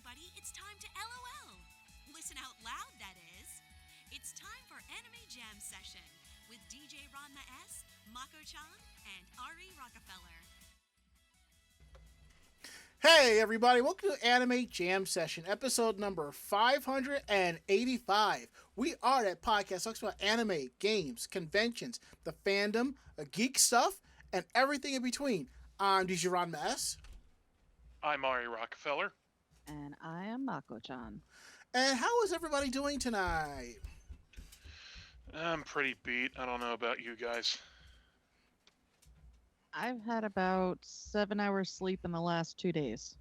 everybody, it's time to LOL. Listen out loud, that is. It's time for Anime Jam Session with DJ Ranma S, Mako-chan, and Ari Rockefeller. Hey everybody, welcome to Anime Jam Session, episode number 585. We are that podcast talks about anime, games, conventions, the fandom, geek stuff, and everything in between. I'm DJ Ranma S. I'm Ari Rockefeller. And I am Mako-chan. And how is everybody doing tonight? I'm pretty beat. I don't know about you guys. I've had about 7 hours sleep in the last 2 days.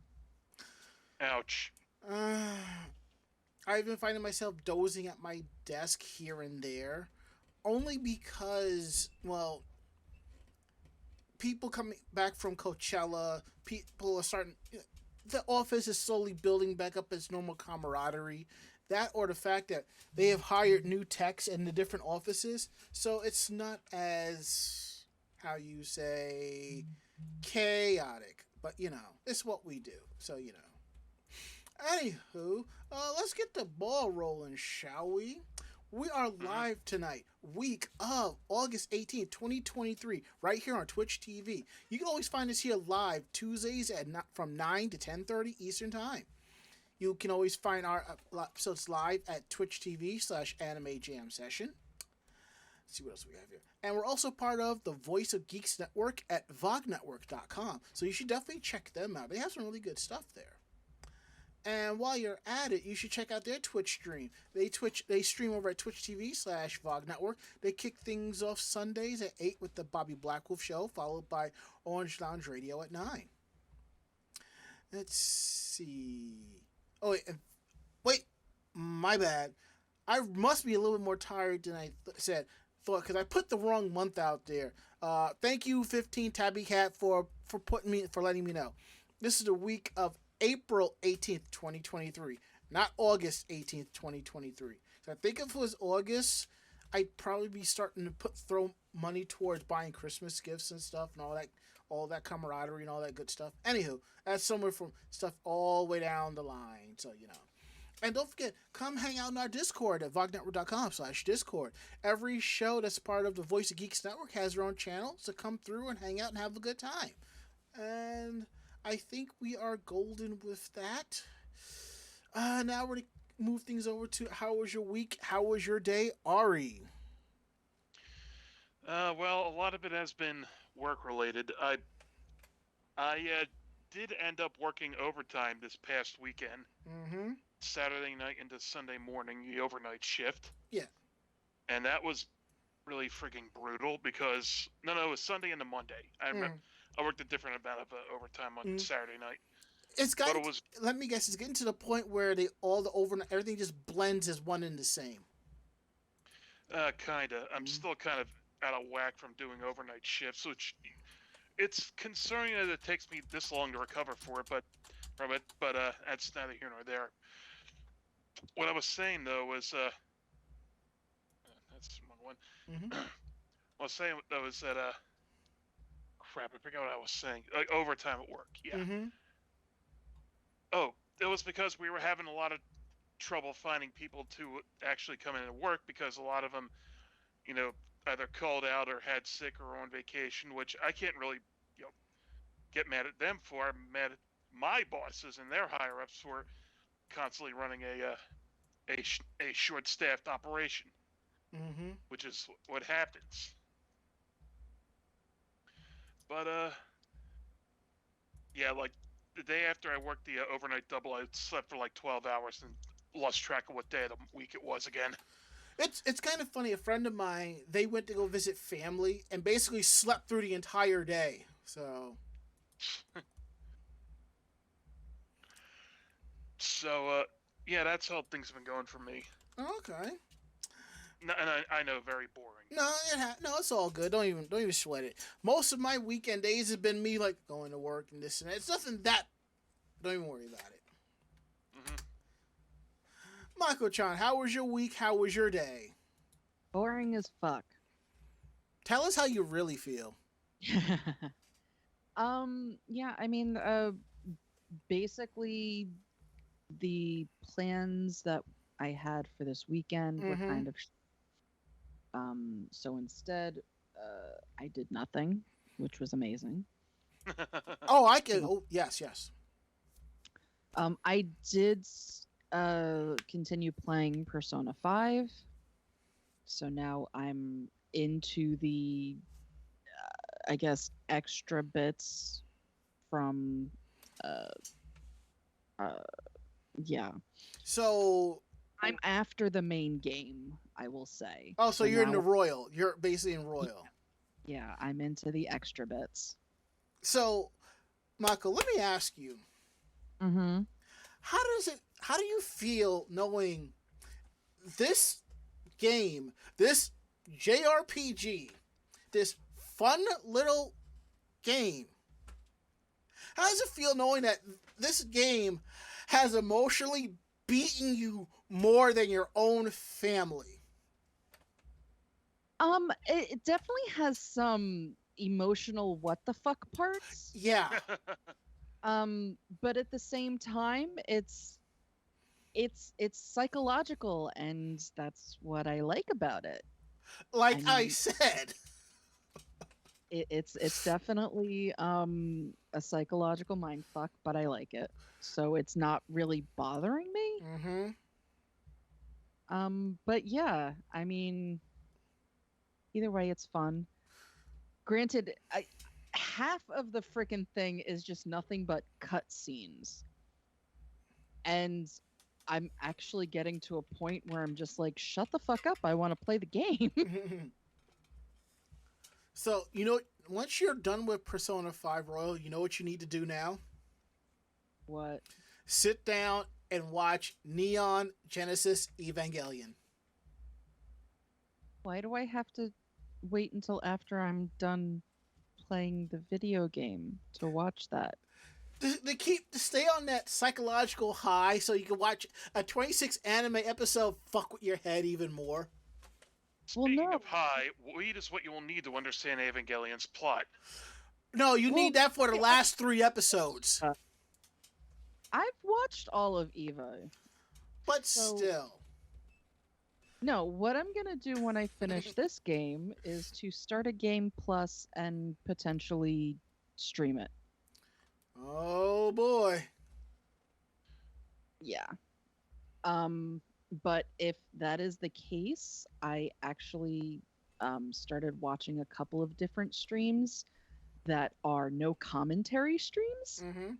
Ouch. I've been finding myself dozing at my desk here and there, only because, well, people coming back from Coachella, people are starting. The office is slowly building back up its normal camaraderie. That or the fact that they have hired new techs in the different offices, so it's not as, how you say, chaotic. But, it's what we do, so, Anywho, let's get the ball rolling, shall we? We are live tonight, week of August 18th, 2023, right here on Twitch TV. You can always find us here live Tuesdays from 9 to 10:30 Eastern Time. You can always find our episodes live at Twitch TV/Anime Jam Session. Let's see what else we have here. And we're also part of the Voice of Geeks Network at vognetwork.com. So you should definitely check them out. They have some really good stuff there. And while you're at it, you should check out their Twitch stream. They stream over at Twitch TV/VOG Network. They kick things off Sundays at 8 with the Bobby Blackwolf Show, followed by Orange Lounge Radio at 9. Let's see. Oh, wait, my bad. I must be a little bit more tired than I thought, because I put the wrong month out there. Thank you, 15 Tabby Cat, for letting me know. This is the week of April 18th, 2023, not August 18th, 2023. So I think if it was August, I'd probably be starting to throw money towards buying Christmas gifts and stuff and all that camaraderie and all that good stuff. Anywho, that's somewhere from stuff all the way down the line, so And don't forget, come hang out in our Discord at vognetwork.com/Discord. Every show that's part of the Voice of Geeks Network has their own channel, so come through and hang out and have a good time. And I think we are golden with that. Now we're going to move things over to how was your week? How was your day, Ari? Well, a lot of it has been work-related. I did end up working overtime this past weekend. Mm-hmm. Saturday night into Sunday morning, the overnight shift. Yeah. And that was really freaking brutal because, no, it was Sunday into Monday. I remember I worked a different amount of overtime on Saturday night. Let me guess, it's getting to the point where everything just blends as one and the same. Kinda. I'm still kind of out of whack from doing overnight shifts, which it's concerning that it takes me this long to recover from it, but that's neither here nor there. What I was saying though was that's the wrong one. Mm-hmm. What I was saying though is that crap, I forgot what I was saying. Like overtime at work, yeah. Mm-hmm. Oh, it was because we were having a lot of trouble finding people to actually come in and work because a lot of them, either called out or had sick or on vacation, which I can't really, get mad at them for. I'm mad at my bosses and their higher ups for constantly running a short-staffed operation, Mm-hmm. which is what happens. But yeah, like the day after I worked the overnight double, I slept for like 12 hours and lost track of what day of the week it was again. It's kind of funny. A friend of mine, they went to go visit family and basically slept through the entire day. So. So yeah, that's how things have been going for me. Okay. No, and I know, very boring. No, it's all good. Don't even sweat it. Most of my weekend days have been me like going to work and this and that. It's nothing that. Don't even worry about it. Mm-hmm. Mako-chan, how was your week? How was your day? Boring as fuck. Tell us how you really feel. Yeah, I mean, basically the plans that I had for this weekend were Mm-hmm. kind of so instead I did nothing, which was amazing. Oh, I can. Um, Oh, yes, yes. I did continue playing Persona 5, so now I'm into the I guess extra bits from uh uh yeah. So, I'm after the main game, I will say. oh, so So you're in the now, Royal. You're basically in Royal. yeah, I'm into the extra bits. So, Michael, let me ask you, Mm-hmm. how do you feel knowing this game, this JRPG, this fun little game? How does it feel knowing that this game has emotionally beaten you more than your own family? It definitely has some emotional what the fuck parts. Yeah. But at the same time, it's psychological, and that's what I like about it. I Like I mean, said. it's definitely a psychological mind fuck, but I like it. So it's not really bothering me. Mm-hmm. But yeah, I mean, either way, it's fun. Granted, half of the freaking thing is just nothing but cutscenes, and I'm actually getting to a point where I'm just like, shut the fuck up! I want to play the game. So, once you're done with Persona 5 Royal, you know what you need to do now? What? Sit down and watch Neon Genesis Evangelion. Why do I have to wait until after I'm done playing the video game to watch that? To stay on that psychological high so you can watch a 26 anime episode fuck with your head even more. Well, Speaking no. of high, weed is what you will need to understand Evangelion's plot. No, you Well, need that for the yeah, last 3 episodes. I've watched all of Eva. But So- still. No, what I'm gonna do when I finish this game is to start a game plus and potentially stream it. Oh boy. Yeah. But if that is the case, I actually started watching a couple of different streams that are no commentary streams. Mm-hmm.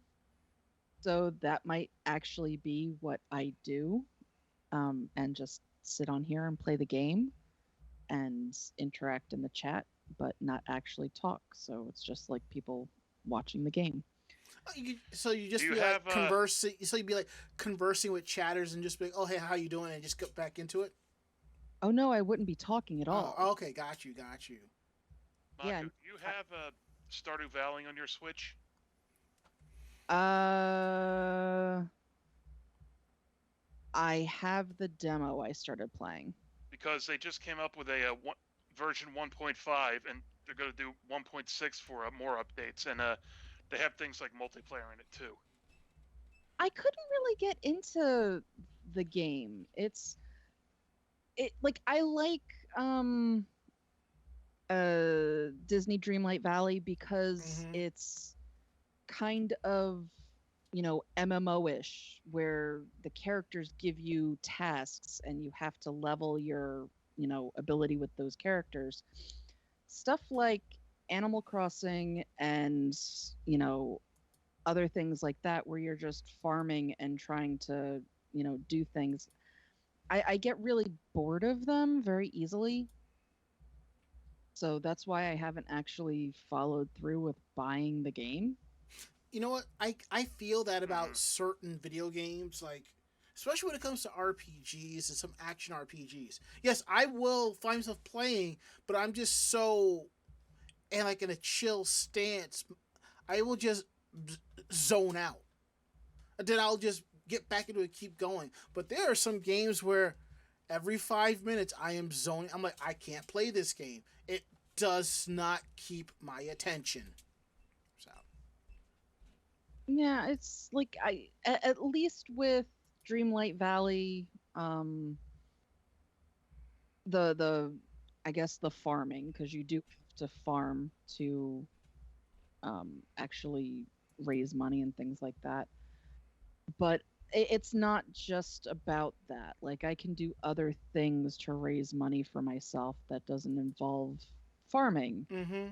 So that might actually be what I do, and just sit on here and play the game and interact in the chat, but not actually talk. So it's just like people watching the game. So you just Do you be have, like conversing. So you'd be like conversing with chatters and just be like, "Oh hey, how you doing?" and just get back into it. Oh no, I wouldn't be talking at all. Oh, okay, got you. Mako, Yeah, do you have Stardew Valley on your Switch? I have the demo I started playing. Because they just came up with a version 1.5, and they're going to do 1.6 for more updates, and they have things like multiplayer in it too. I couldn't really get into the game. I like Disney Dreamlight Valley because Mhm. it's kind of, MMO-ish, where the characters give you tasks and you have to level your, ability with those characters. Stuff like Animal Crossing and, other things like that, where you're just farming and trying to, do things. I get really bored of them very easily. So that's why I haven't actually followed through with buying the game. You know what? I feel that about Mhm. certain video games, like especially when it comes to RPGs and some action RPGs. Yes, I will find myself playing, but I'm just so and like in a chill stance. I will just zone out, and then I'll just get back into it, and keep going. But there are some games where every 5 minutes I am zoning. I'm like, I can't play this game. It does not keep my attention. So. Yeah, it's like at least with Dreamlight Valley, the I guess the farming, because you do have to farm to actually raise money and things like that. But it's not just about that. Like I can do other things to raise money for myself that doesn't involve farming. Mm-hmm.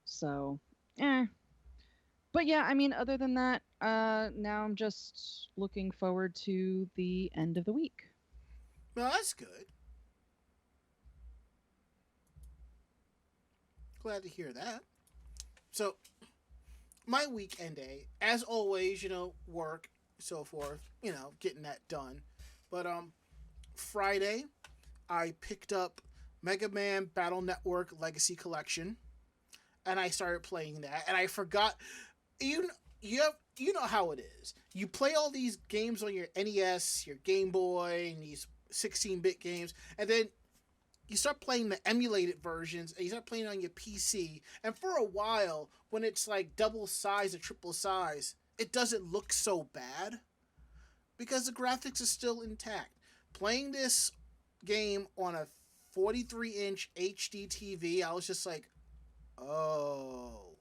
So, eh. But yeah, I mean, other than that, now I'm just looking forward to the end of the week. Well, that's good. Glad to hear that. So, my weekend day, as always, work, so forth, getting that done. But Friday, I picked up Mega Man Battle Network Legacy Collection, and I started playing that. And I forgot, you you know how it is. You play all these games on your NES, your Game Boy, and these 16-bit games, and then you start playing the emulated versions, and you start playing on your PC. And for a while, when it's like double size or triple size, it doesn't look so bad because the graphics are still intact. Playing this game on a 43-inch HD TV, I was just like, oh.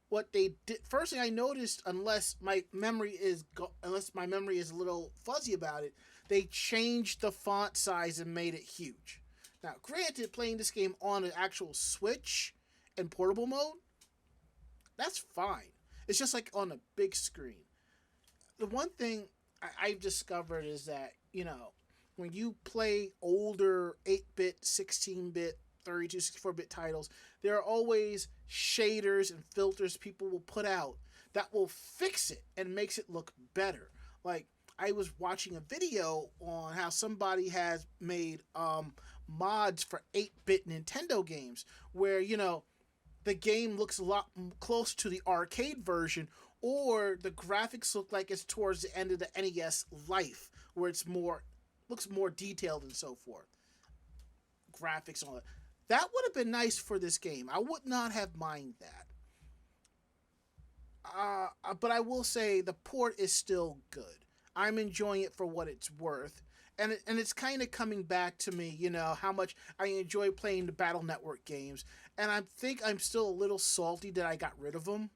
What they did, first thing I noticed, unless my memory is a little fuzzy about it, they changed the font size and made it huge. Now, granted, playing this game on an actual Switch in portable mode, that's fine. It's just like on a big screen. The one thing I've discovered is that, when you play older 8-bit, 16-bit, 32, 64-bit titles, there are always shaders and filters people will put out that will fix it and makes it look better. Like, I was watching a video on how somebody has made mods for 8-bit Nintendo games where, the game looks a lot close to the arcade version, or the graphics look like it's towards the end of the NES life, where looks more detailed and so forth. Graphics and all that. That would have been nice for this game. I would not have minded that. But I will say the port is still good. I'm enjoying it for what it's worth. And it's kind of coming back to me, how much I enjoy playing the Battle Network games. And I think I'm still a little salty that I got rid of them.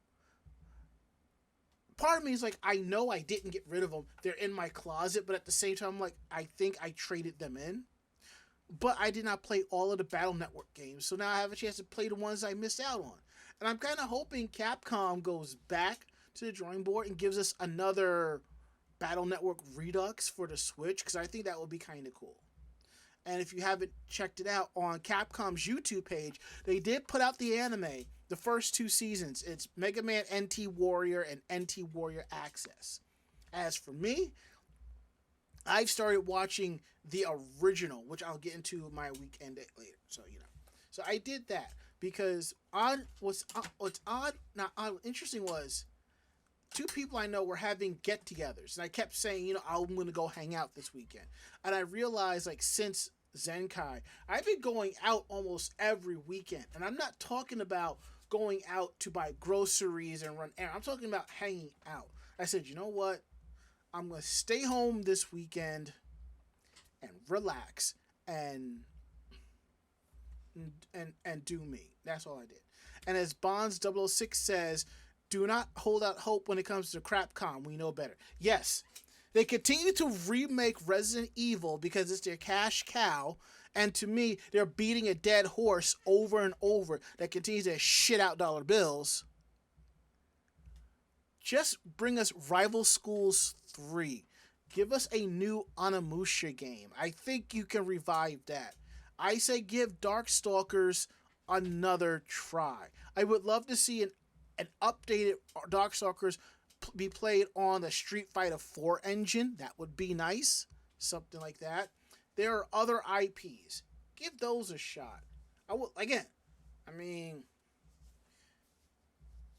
Part of me is like, I know I didn't get rid of them. They're in my closet, but at the same time, I'm like, I think I traded them in. But I did not play all of the Battle Network games, so now I have a chance to play the ones I missed out on. And I'm kind of hoping Capcom goes back to the drawing board and gives us another Battle Network Redux for the Switch, because I think that would be kind of cool. And if you haven't checked it out, on Capcom's YouTube page, they did put out the anime, the first 2 seasons. It's Mega Man NT Warrior and NT Warrior Access. As for me, I've started watching the original, which I'll get into my weekend later. So I did that because what's interesting was 2 people I know were having get-togethers, and I kept saying, I'm going to go hang out this weekend. And I realized, like, since Zenkai, I've been going out almost every weekend, and I'm not talking about going out to buy groceries and run errands. I'm talking about hanging out. I said, you know what? I'm going to stay home this weekend and relax and do me. That's all I did. And as Bonds 006 says, do not hold out hope when it comes to Crapcom. We know better. Yes, they continue to remake Resident Evil because it's their cash cow. And to me, they're beating a dead horse over and over that continues to shit out dollar bills. Just bring us Rival Schools 3. Give us a new Onimusha game. I think you can revive that. I say give Darkstalkers another try. I would love to see an updated Darkstalkers be played on the Street Fighter 4 engine. That would be nice. Something like that. There are other IPs. Give those a shot.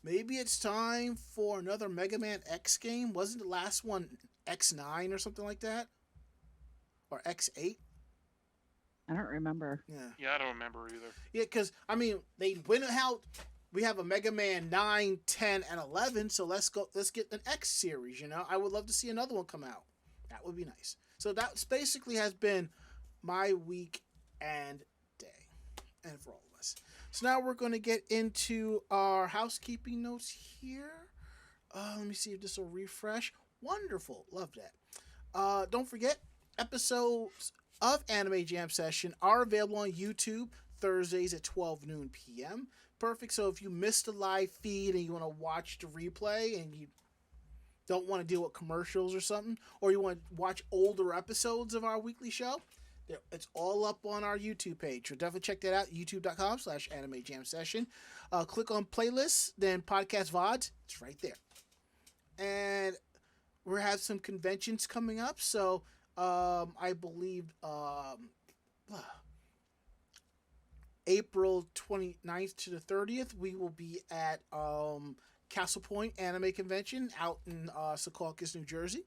Maybe it's time for another Mega Man X game. Wasn't the last one X9 or something like that? Or X8? I don't remember. Yeah, I don't remember either. Yeah, because, they went out we have a Mega Man 9, 10, and 11. So let's go. Let's get an X series. You know, I would love to see another one come out. That would be nice. So that's basically has been my week and day, and for all of us. So now we're going to get into our housekeeping notes here. Let me see if this will refresh. Wonderful, love that. Don't forget, episodes of Anime Jam Session are available on YouTube Thursdays at 12 noon p.m. Perfect. So if you missed the live feed and you want to watch the replay and you don't want to deal with commercials or something, or you want to watch older episodes of our weekly show, it's all up on our YouTube page. So definitely check that out, youtube.com/Anime Jam Session. Click on playlists, then podcast VODs. It's right there. And we have some conventions coming up. So I believe April 29th to the 30th, we will be at Castle Point Anime Convention out in Secaucus, New Jersey.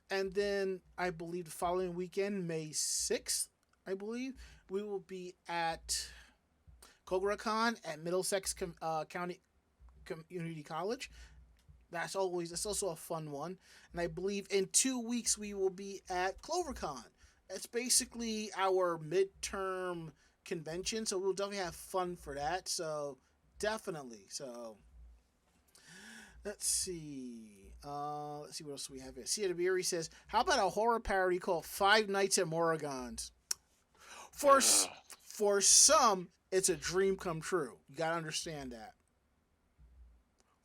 And then I believe the following weekend, May 6th, I believe, we will be at KoguraCon at Middlesex County Community College. That's also a fun one. And I believe in 2 weeks we will be at CloverCon. It's basically our midterm convention, so we'll definitely have fun for that. So definitely. So let's see. Let's see what else we have here. Cia DeBeery says, "How about a horror parody called Five Nights at Morrigan's?" For some, it's a dream come true. You gotta understand that.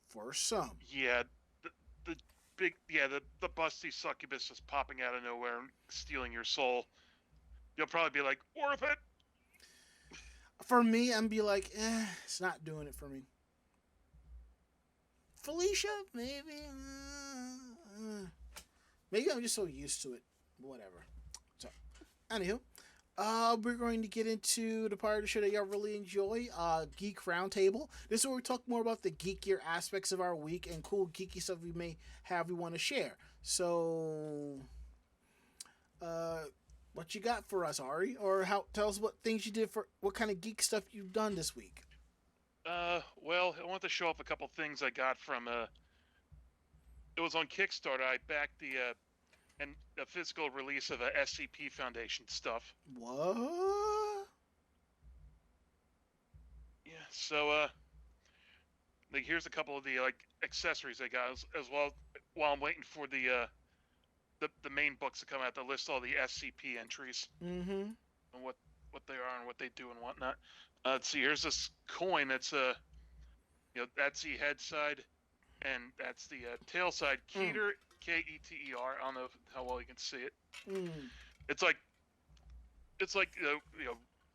For some. Yeah, the busty succubus just popping out of nowhere and stealing your soul. You'll probably be like, worth it. For me, I'm be like, it's not doing it for me. Felicia, maybe. Maybe I'm just so used to it. Whatever. So, anywho, we're going to get into the part of the show that y'all really enjoy, Geek Roundtable. This is where we talk more about the geekier aspects of our week and cool geeky stuff we want to share. So, what you got for us, Ari? Or tell us what things you did what kind of geek stuff you've done this week. Well, I want to show off a couple things I got from, it was on Kickstarter. I backed a physical release of a SCP Foundation stuff. What? Yeah, so, here's a couple of the, accessories I got as well, while I'm waiting for the main books to come out that list all the SCP entries. Mm-hmm. And what they are and what they do and whatnot. Let's see, here's this coin that's that's the head side, and that's the tail side. Keter, Keter. I don't know how well you can see it. It's like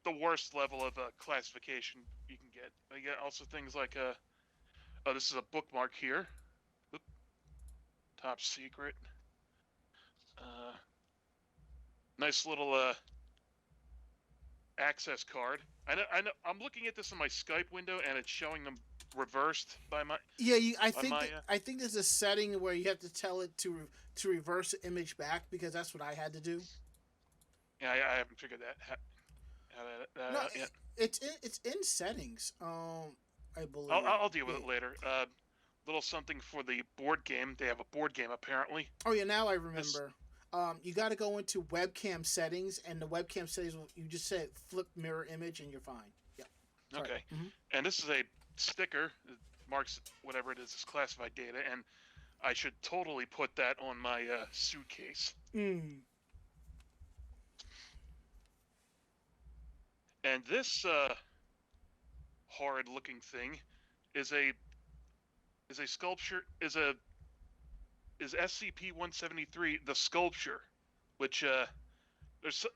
the worst level of classification you can get. You get also things like this is a bookmark here. Oop. Top secret. Nice little access card. I know. I'm looking at this in my Skype window, and it's showing them reversed by my. Yeah, I think there's a setting where you have to tell it to reverse the image back, because that's what I had to do. Yeah, I haven't figured that out yet. It's in settings. I believe. I'll deal with it later. Little something for the board game. They have a board game apparently. Oh yeah, now I remember. You got to go into webcam settings, and the webcam settings, you just say flip mirror image, and you're fine. Yep. Sorry. Okay. Mm-hmm. And this is a sticker that marks whatever it is as classified data, and I should totally put that on my suitcase. Mm. And this horrid-looking thing is a sculpture. Is SCP-173 the sculpture, which there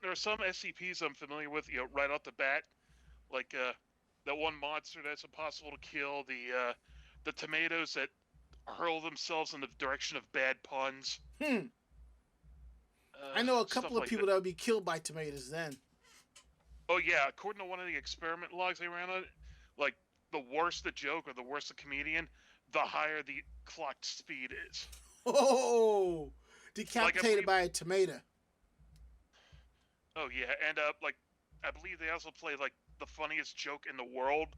are some SCPs I'm familiar with, right off the bat, like that one monster that's impossible to kill, the tomatoes that hurl themselves in the direction of bad puns. I know a couple of people that would be killed by tomatoes then. Oh yeah, according to one of the experiment logs I ran on it, like the worse the joke or the worse the comedian, the higher the clocked speed is. Oh, decapitated by a tomato. Oh yeah, and I believe they also play like the funniest joke in the world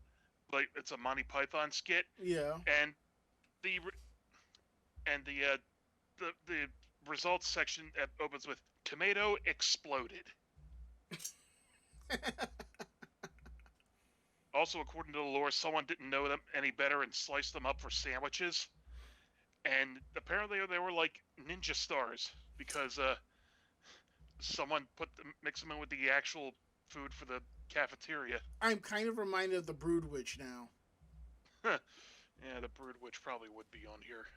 like it's a Monty Python skit, Yeah. and the the results section opens with tomato exploded. Also, according to the lore, someone didn't know them any better and sliced them up for sandwiches. And apparently they were like ninja stars because someone mixed them in with the actual food for the cafeteria. I'm kind of reminded of the Brood Witch now. Yeah, the Brood Witch probably would be on here.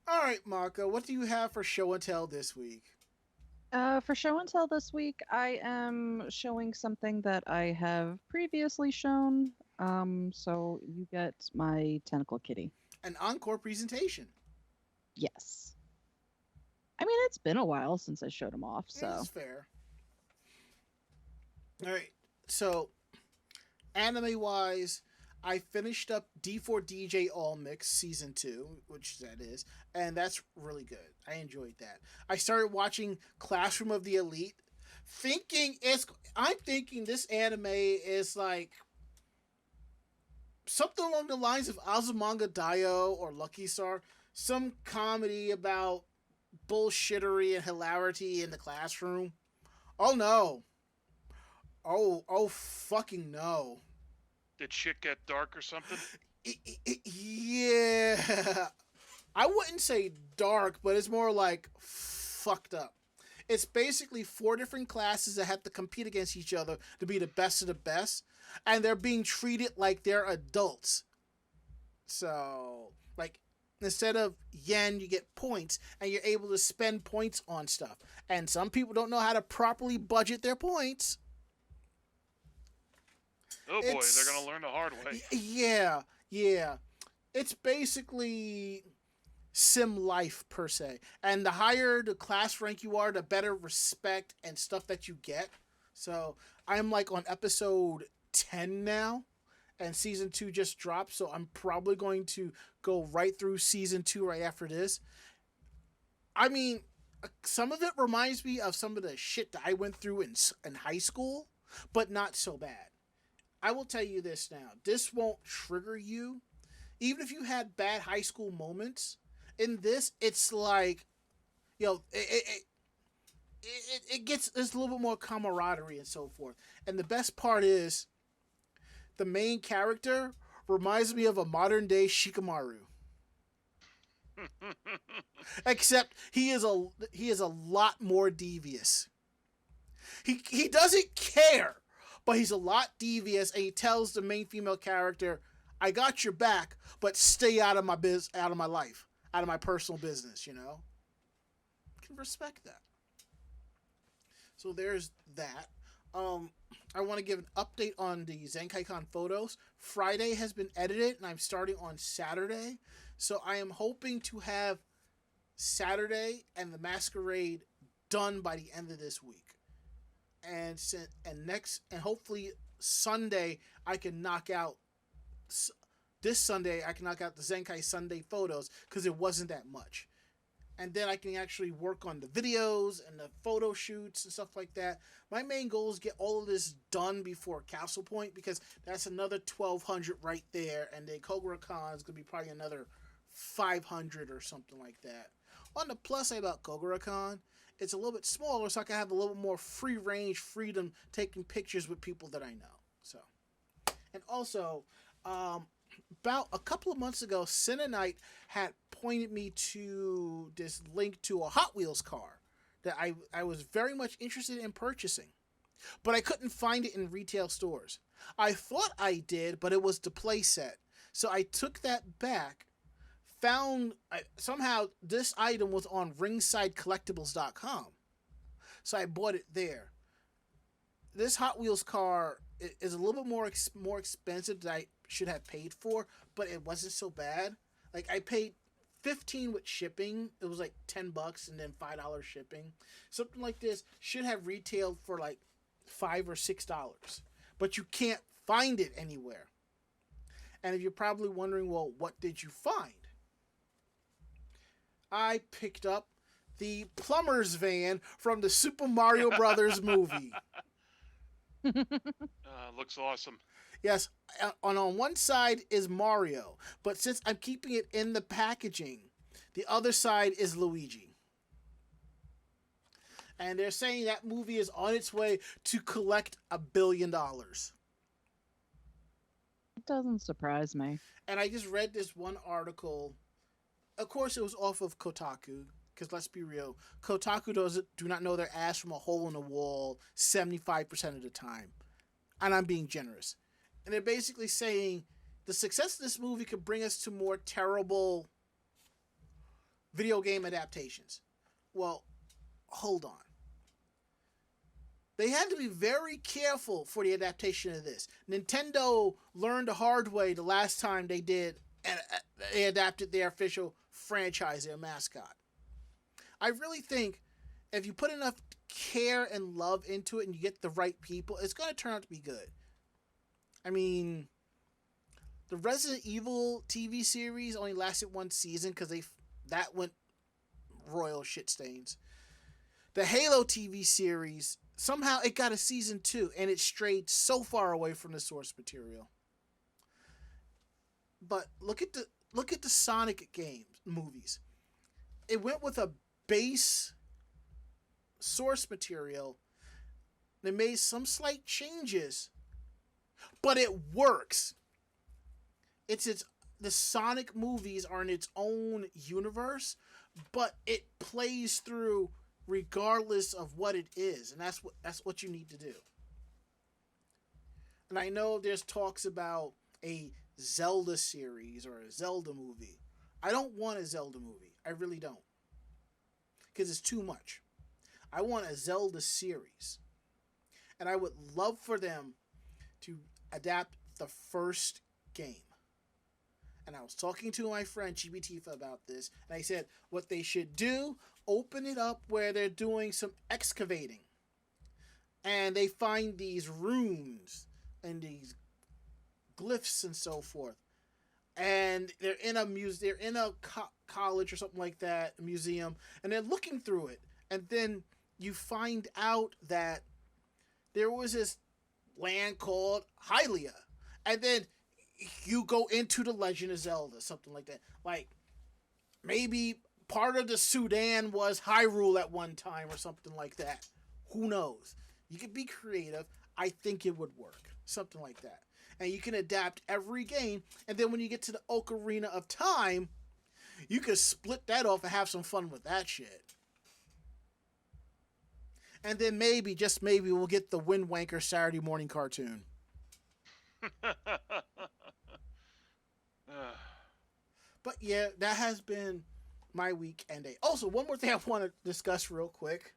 All right, Mako, what do you have for show and tell this week? For show and tell this week, I am showing something that I have previously shown. So you get my Tentacle Kitty. An encore presentation. Yes. I mean, it's been a while since I showed him off, so. That's fair. All right, so anime-wise, I finished up D4DJ All Mix Season 2, which that is, and that's really good. I enjoyed that. I started watching Classroom of the Elite, I'm thinking this anime is like something along the lines of Azumanga Daioh or Lucky Star, some comedy about bullshittery and hilarity in the classroom. Oh no. Oh fucking no. Did shit get dark or something? Yeah. I wouldn't say dark, but it's more like fucked up. It's basically 4 different classes that have to compete against each other to be the best of the best, and they're being treated like they're adults. So, like, instead of yen, you get points, and you're able to spend points on stuff. And some people don't know how to properly budget their points. Oh boy, they're going to learn the hard way. Yeah. It's basically sim life, per se. And the higher the class rank you are, the better respect and stuff that you get. So, I'm like on episode 10 now, and season 2 just dropped, so I'm probably going to go right through season 2 right after this. I mean, some of it reminds me of some of the shit that I went through in high school, but not so bad. I will tell you this now. This won't trigger you. Even if you had bad high school moments, in this, it's like, it gets, there's a little bit more camaraderie and so forth. And the best part is, the main character reminds me of a modern day Shikamaru. Except he is a lot more devious. He doesn't care, but he's a lot devious, and he tells the main female character, "I got your back, but stay out of my out of my life, out of my personal business." You can respect that. So there's that. I want to give an update on the Zenkaikan photos. Friday has been edited, and I'm starting on Saturday. So I am hoping to have Saturday and the Masquerade done by the end of this week. And hopefully Sunday I can knock out. This Sunday I can knock out the Zenkai Sunday photos because it wasn't that much. And then I can actually work on the videos and the photo shoots and stuff like that. My main goal is get all of this done before Castle Point, because that's another 1,200 right there. And then Kogura Con is going to be probably another 500 or something like that. On the plus side about Kogura Con, it's a little bit smaller, so I can have a little bit more free range freedom taking pictures with people that I know. So, and also, about a couple of months ago, Cinenite had pointed me to this link to a Hot Wheels car that I was very much interested in purchasing, but I couldn't find it in retail stores. I thought I did, but it was the playset. So I took that back, somehow this item was on ringsidecollectibles.com. So I bought it there. This Hot Wheels car is a little bit more expensive than I should have paid for, but it wasn't so bad. Like, I paid $15 with shipping. It was like $10 and then $5 shipping. Something like this should have retailed for like $5 or $6, but you can't find it anywhere. And if you're probably wondering, well, what did you find? I picked up the plumber's van from the Super Mario Brothers movie. Oh, Looks awesome. Yes, on one side is Mario, but since I'm keeping it in the packaging, the other side is Luigi. And they're saying that movie is on its way to collect $1 billion. It doesn't surprise me. And I just read this one article. Of course, it was off of Kotaku. Because let's be real, Kotaku do not know their ass from a hole in the wall 75% of the time. And I'm being generous. And they're basically saying the success of this movie could bring us to more terrible video game adaptations. Well, hold on. They had to be very careful for the adaptation of this. Nintendo learned the hard way the last time they did, and they adapted their official franchise, their mascot. I really think if you put enough care and love into it and you get the right people, it's going to turn out to be good. I mean, the Resident Evil TV series only lasted one season because that went royal shit stains. The Halo TV series, somehow it got a season 2 and it strayed so far away from the source material. But look at the Sonic games movies. It went with a base source material. They made some slight changes, but it works. The Sonic movies are in its own universe, but it plays through regardless of what it is, and that's what you need to do. And I know there's talks about a Zelda series or a Zelda movie. I don't want a Zelda movie. I really don't. Because it's too much. I want a Zelda series. And I would love for them to adapt the first game. And I was talking to my friend Chibi Tifa about this, and I said what they should do, open it up where they're doing some excavating. And they find these runes and these glyphs and so forth. And they're in a college or something like that, a museum, and they're looking through it. And then you find out that there was this land called Hylia. And then you go into the Legend of Zelda, something like that. Like, maybe part of the Sudan was Hyrule at one time or something like that. Who knows? You could be creative. I think it would work. Something like that. And you can adapt every game. And then when you get to the Ocarina of Time, you could split that off and have some fun with that shit. And then maybe, just maybe, we'll get the Wind Wanker Saturday morning cartoon. But yeah, that has been my week and day. Also, one more thing I want to discuss real quick.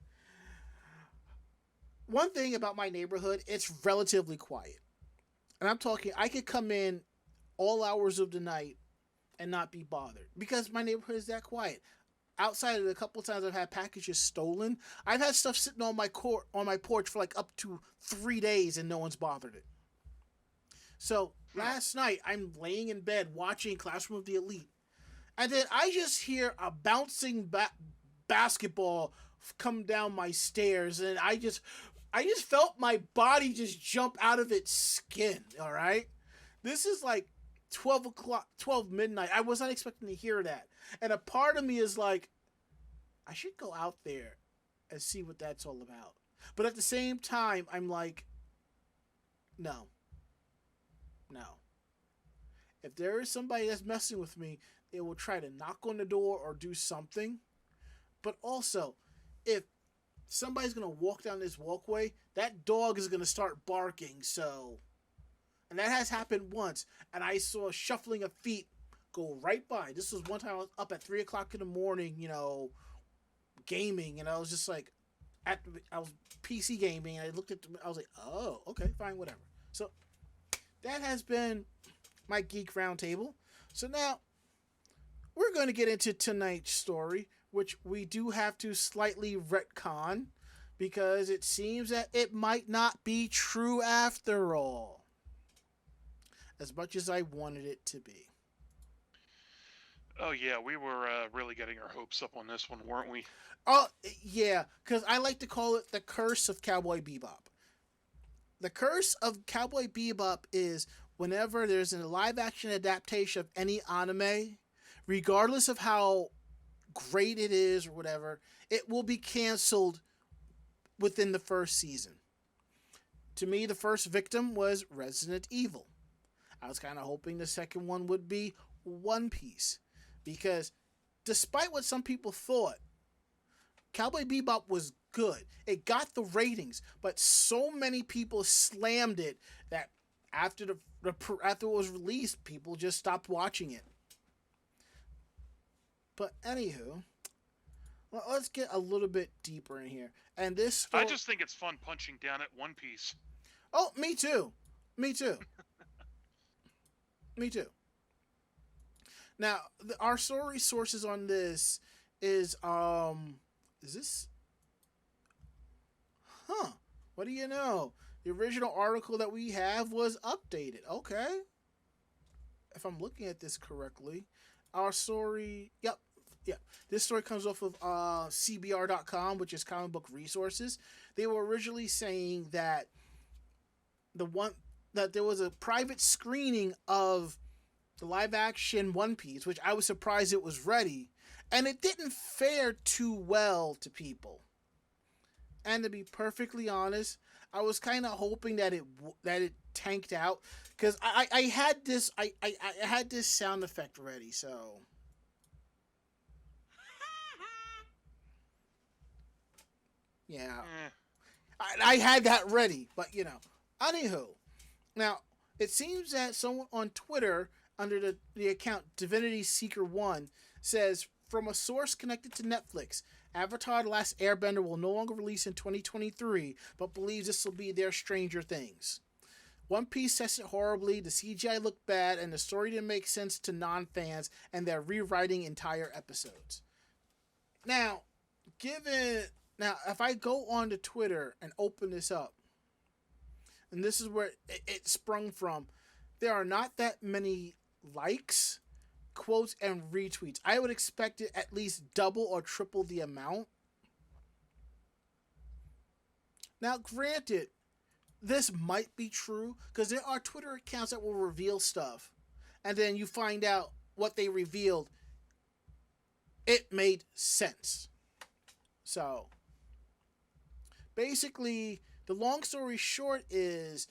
One thing about my neighborhood, it's relatively quiet. And I'm talking, I could come in all hours of the night and not be bothered. Because my neighborhood is that quiet. Outside of the couple of times I've had packages stolen, I've had stuff sitting on my porch for like up to 3 days and no one's bothered it. So last night I'm laying in bed watching Classroom of the Elite, and then I just hear a bouncing basketball come down my stairs, and I just felt my body just jump out of its skin. All right, this is like 12 midnight. I was not expecting to hear that, and a part of me is like, I should go out there and see what that's all about. But at the same time, I'm like, no. If there is somebody that's messing with me, they will try to knock on the door or do something. But also, if somebody's going to walk down this walkway, that dog is going to start barking. So, and that has happened once. And I saw a shuffling of feet go right by. This was one time I was up at 3 o'clock in the morning, gaming. And I was just like, I was PC gaming. And I looked at I was like, oh, okay, fine, whatever. So, that has been my Geek Roundtable. So now, we're going to get into tonight's story, which we do have to slightly retcon, because it seems that it might not be true after all, as much as I wanted it to be. Oh yeah, we were really getting our hopes up on this one, weren't we? Oh, yeah, because I like to call it the curse of Cowboy Bebop. the curse of Cowboy Bebop is whenever there's a live action adaptation of any anime, regardless of how great it is or whatever, it will be canceled within the first season. To me, the first victim was Resident Evil. I was kind of hoping the second one would be One Piece, because despite what some people thought, Cowboy Bebop was good. It got the ratings, but so many people slammed it that after after it was released, people just stopped watching it. But anywho, well, let's get a little bit deeper in here. And this story... I just think it's fun punching down at One Piece. Oh, me too. Me too. Me too. Now, our story sources on this is this? Huh. What do you know? The original article that we have was updated. Okay. If I'm looking at this correctly, our story, yep. This story comes off of CBR.com, which is Comic Book Resources. They were originally saying that there was a private screening of the live action One Piece, which I was surprised it was ready, and it didn't fare too well to people. And to be perfectly honest, I was kind of hoping that it tanked out, because I had this sound effect ready, so yeah, I had that ready, but anywho, now it seems that someone on Twitter under the account Divinity Seeker 1 says, from a source connected to Netflix, Avatar: The Last Airbender will no longer release in 2023, but believes this will be their Stranger Things. One Piece tested horribly, the CGI looked bad, and the story didn't make sense to non-fans, and they're rewriting entire episodes. Now, if I go on to Twitter and open this up, and this is where it sprung from, there are not that many likes, quotes, and retweets. I would expect it at least double or triple the amount. Now, granted, this might be true, because there are Twitter accounts that will reveal stuff, and then you find out what they revealed, it made sense. So, basically, the long story short is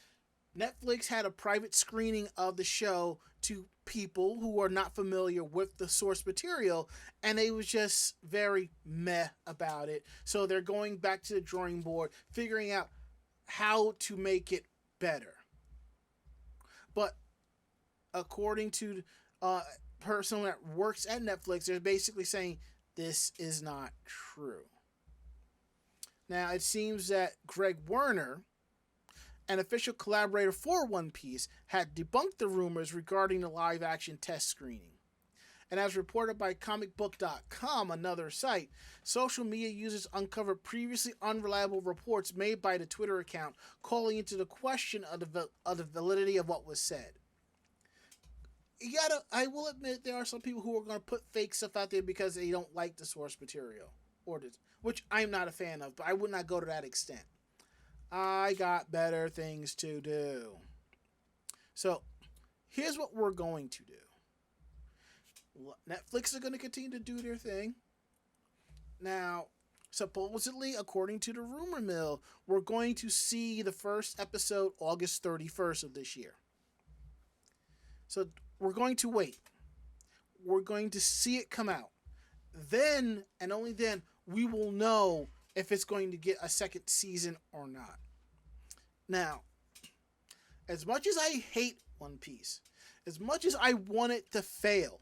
Netflix had a private screening of the show to people who are not familiar with the source material, and they was just very meh about it. So they're going back to the drawing board, figuring out how to make it better. But according to a person that works at Netflix, they're basically saying this is not true. Now, it seems that Greg Werner, an official collaborator for One Piece, had debunked the rumors regarding the live-action test screening. And as reported by comicbook.com, another site, social media users uncovered previously unreliable reports made by the Twitter account, calling into the question of the validity of what was said. I will admit there are some people who are going to put fake stuff out there because they don't like the source material, which I'm not a fan of, but I would not go to that extent. I got better things to do. So, here's what we're going to do. Netflix is going to continue to do their thing. Now, supposedly, according to the rumor mill, we're going to see the first episode August 31st of this year. So, we're going to wait. We're going to see it come out. Then, and only then, we will know if it's going to get a second season or not. Now, as much as I hate One Piece, as much as I want it to fail,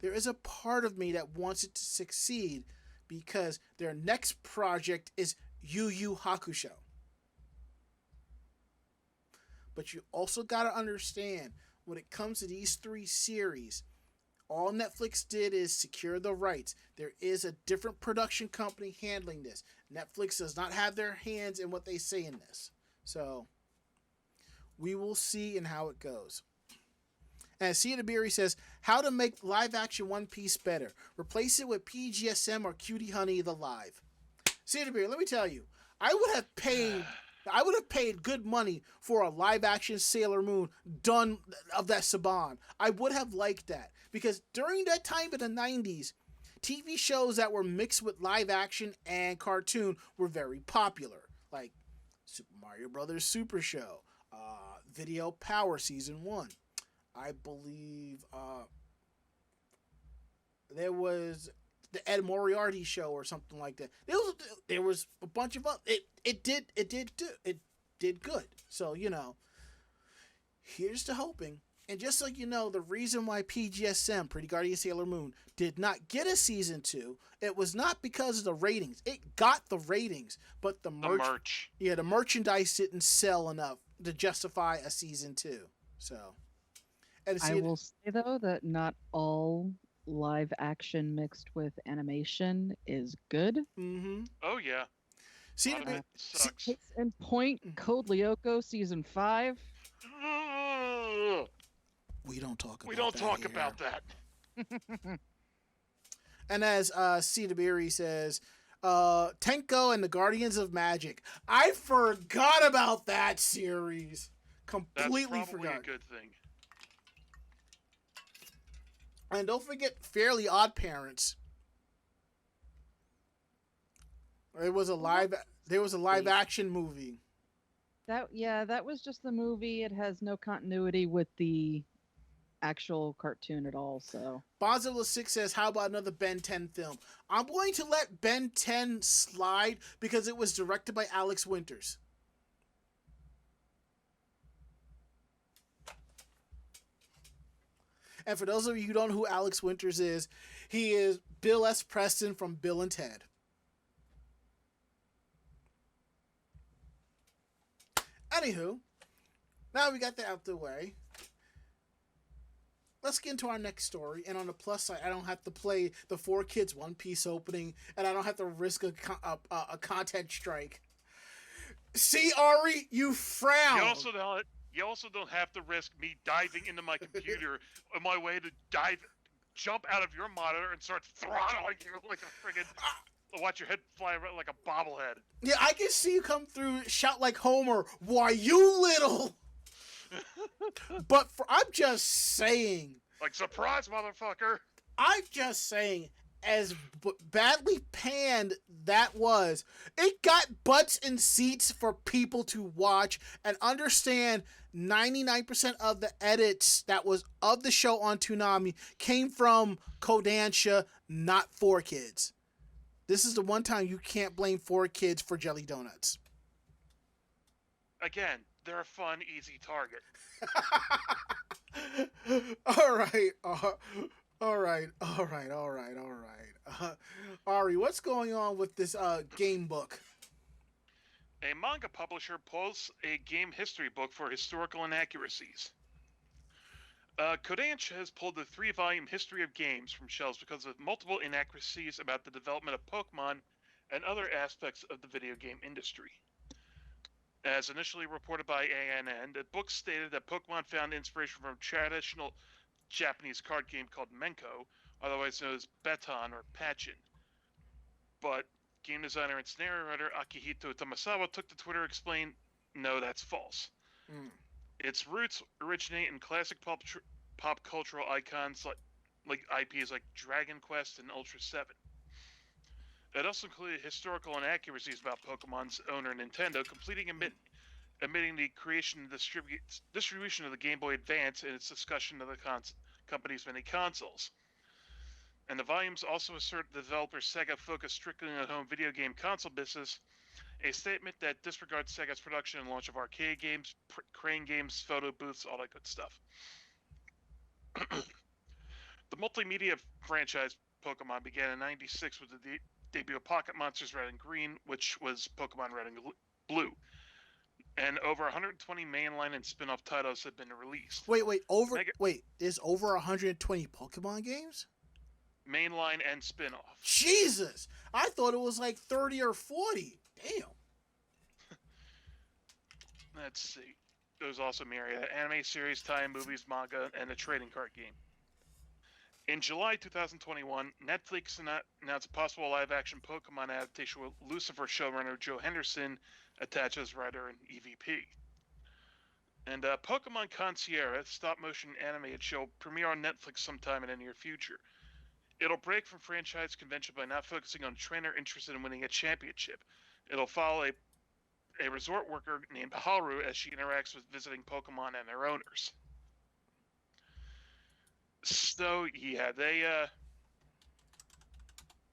there is a part of me that wants it to succeed because their next project is Yu Yu Hakusho. But you also got to understand, when it comes to these three series, all Netflix did is secure the rights. There is a different production company handling this. Netflix does not have their hands in what they say in this. So, we will see in how it goes. And Sia Dabiri says, how to make live-action One Piece better. Replace it with PGSM or Cutie Honey the Live. Sia Dabiri, let me tell you, I I would have paid good money for a live action Sailor Moon done of that Saban. I would have liked that because during that time in the 90s, TV shows that were mixed with live action and cartoon were very popular, like Super Mario Brothers Super Show, Video Power Season 1. I believe there was the Ed Moriarty Show or something like that. There was a bunch of it did good. So here's to hoping. And just so you know, the reason why PGSM, Pretty Guardian Sailor Moon, did not get a season 2, it was not because of the ratings. It got the ratings, but the merch. Yeah, the merchandise didn't sell enough to justify a season 2. So, I will say though that not all live action mixed with animation is good. Mm-hmm. Oh yeah. See, sucks. Case in point, Code Lyoko season 5. We don't talk about that. And as Cedabiri says, Tenko and the Guardians of Magic. I forgot about that series. Completely That's probably forgot. a good thing. And don't forget Fairly Odd Parents. There was a live action movie. That was just the movie. It has no continuity with the actual cartoon at all. So Bonzilla 6 says, how about another Ben 10 film? I'm going to let Ben 10 slide because it was directed by Alex Winters. And for those of you who don't know who Alex Winters is, he is Bill S. Preston from Bill and Ted. Anywho, now we got that out the way. Let's get into our next story. And on the plus side, I don't have to play the 4Kids One Piece opening, and I don't have to risk a content strike. See, Ari, you frown. You also don't have to risk me diving into my computer on my way to jump out of your monitor and start throttling you like a friggin'. Watch your head fly around like a bobblehead. Yeah, I can see you come through, shout like Homer, "Why you little?" But I'm just saying. Like, surprise, motherfucker. I'm just saying, as badly panned that was, it got butts in seats for people to watch and understand. 99% of the edits that was of the show on Toonami came from Kodansha, not 4Kids. This is the one time you can't blame 4Kids for jelly donuts. Again, they're a fun, easy target. All right. Ari, what's going on with this game book? A manga publisher posts a game history book for historical inaccuracies. Kodansha has pulled the 3-volume history of games from shelves because of multiple inaccuracies about the development of Pokemon and other aspects of the video game industry. As initially reported by ANN, the book stated that Pokemon found inspiration from a traditional Japanese card game called Menko, otherwise known as Beton or Patchin. But game designer and scenario writer Akihito Tamasawa took to Twitter to explain, no, that's false. Its roots originate in classic pop cultural icons like IPs like Dragon Quest and Ultra 7. It also included historical inaccuracies about Pokemon's owner Nintendo, admitting the creation and distribution of the Game Boy Advance in its discussion of the company's many consoles. And the volumes also assert the developer Sega focused strictly on the home video game console business, a statement that disregards Sega's production and launch of arcade games, crane games, photo booths, all that good stuff. The multimedia franchise Pokemon began in '96 with the debut of Pocket Monsters Red and Green, which was Pokemon Red and Blue. And over 120 mainline and spin-off titles have been released. There's over 120 Pokemon games? Mainline and spin-off. Jesus! I thought it was like 30 or 40. Damn. Let's see. There's also myriad anime series, tie-in movies, manga, and a trading card game. In July 2021, Netflix announced a possible live-action Pokemon adaptation with Lucifer showrunner Joe Henderson attaches writer and EVP. And Pokemon Concierge, stop-motion animated show, premiere on Netflix sometime in the near future. It'll break from franchise convention by not focusing on a trainer interested in winning a championship. It'll follow a resort worker named Haru as she interacts with visiting Pokemon and their owners. So yeah, they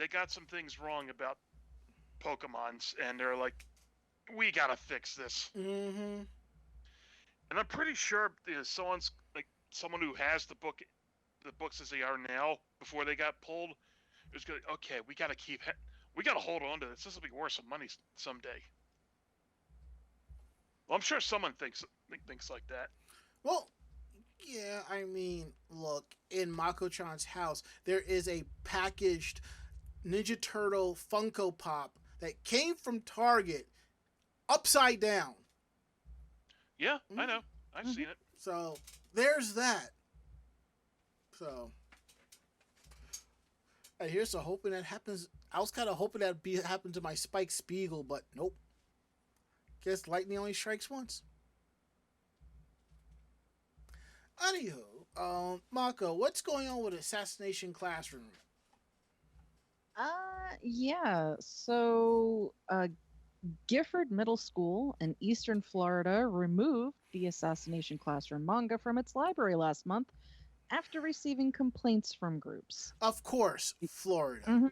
got some things wrong about Pokemons, and they're like, we gotta fix this. Mm-hmm. And I'm pretty sure someone who has the books as they are now, before they got pulled, was going, okay, we gotta hold on to this. This will be worth some money someday. Well, I'm sure someone thinks like that. Well, yeah, I mean, look, in Mako-chan's house, there is a packaged Ninja Turtle Funko Pop that came from Target upside down. Yeah, I know. I've seen it. So, there's that. So, and here's to hoping that happens. I was kind of hoping that happened to my Spike Spiegel, but nope. Guess lightning only strikes once. Anywho, Mako, what's going on with Assassination Classroom? Yeah. So, Gifford Middle School in Eastern Florida removed the Assassination Classroom manga from its library last month after receiving complaints from groups. Of course, Florida. Mm-hmm.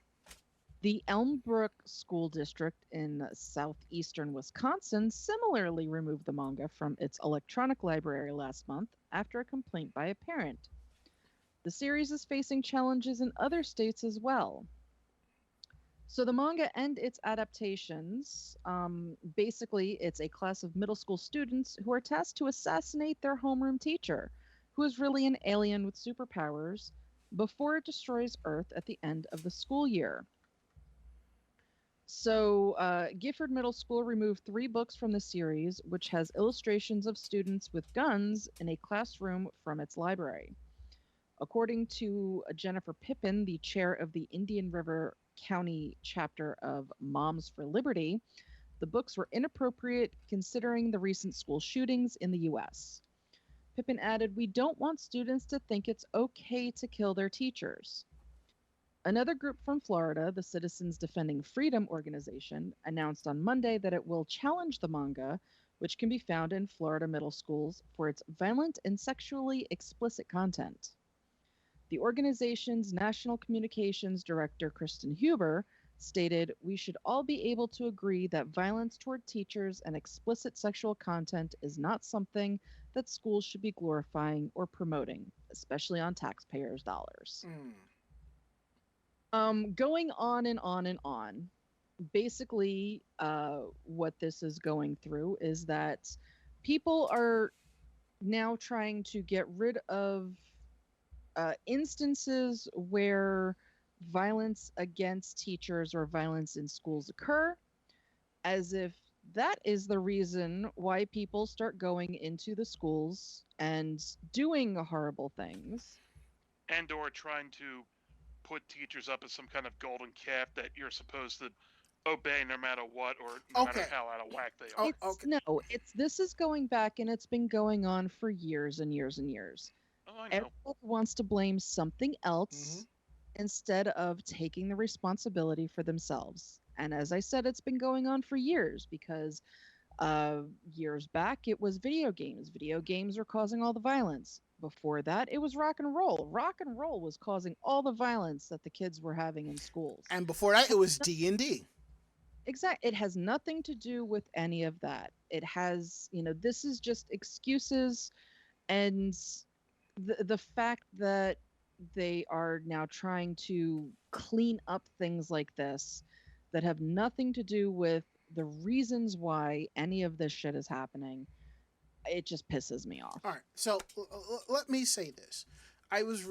The Elmbrook School District in southeastern Wisconsin similarly removed the manga from its electronic library last month after a complaint by a parent. The series is facing challenges in other states as well. So the manga and its adaptations, basically it's a class of middle school students who are tasked to assassinate their homeroom teacher, who is really an alien with superpowers, before it destroys Earth at the end of the school year. So Gifford Middle School removed 3 books from the series, which has illustrations of students with guns in a classroom from its library. According to Jennifer Pippin, the chair of the Indian River County chapter of Moms for Liberty, the books were inappropriate considering the recent school shootings in the U.S. Pippin added, "We don't want students to think it's okay to kill their teachers." Another group from Florida, the Citizens Defending Freedom organization, announced on Monday that it will challenge the manga, which can be found in Florida middle schools, for its violent and sexually explicit content. The organization's National Communications Director, Kristen Huber, stated, "We should all be able to agree that violence toward teachers and explicit sexual content is not something that schools should be glorifying or promoting, especially on taxpayers' dollars." Going on and on and on. Basically, what this is going through is that people are now trying to get rid of instances where violence against teachers or violence in schools occur, as if that is the reason why people start going into the schools and doing horrible things. And or trying to put teachers up as some kind of golden calf that you're supposed to obey no matter what, or no matter how out of whack they are. No, this is going back, and it's been going on for years and years and years. Oh, I know. Everyone wants to blame something else instead of taking the responsibility for themselves. And as I said, it's been going on for years because years back it was video games. Video games were causing all the violence. Before that, it was rock and roll. Rock and roll was causing all the violence that the kids were having in schools. And before that, it was D&D. Exactly. It has nothing to do with any of that. It has, this is just excuses, and the fact that they are now trying to clean up things like this that have nothing to do with the reasons why any of this shit is happening. It just pisses me off. All right, so let me say this. I was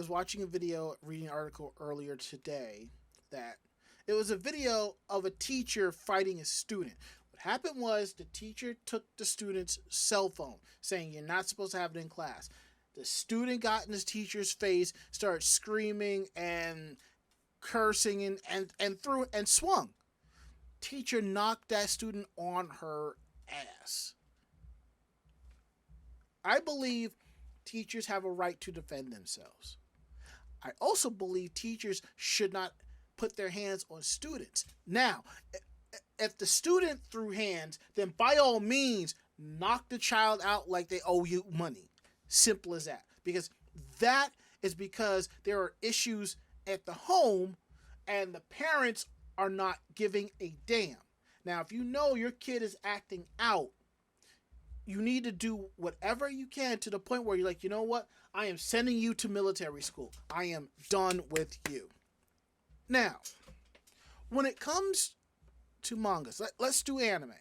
watching a video, reading an article earlier today that it was a video of a teacher fighting a student. What happened was the teacher took the student's cell phone, saying you're not supposed to have it in class. The student got in his teacher's face, started screaming and cursing and swung. teacher knocked that student on her ass. I believe teachers have a right to defend themselves. I also believe teachers should not put their hands on students. Now, if the student threw hands, then by all means, knock the child out like they owe you money. Simple as that. Because that is because there are issues at the home and the parents are not giving a damn. Now, if you know your kid is acting out, you need to do whatever you can to the point where you're like, you know what? I am sending you to military school. I am done with you. Now, when it comes to mangas, let's do anime.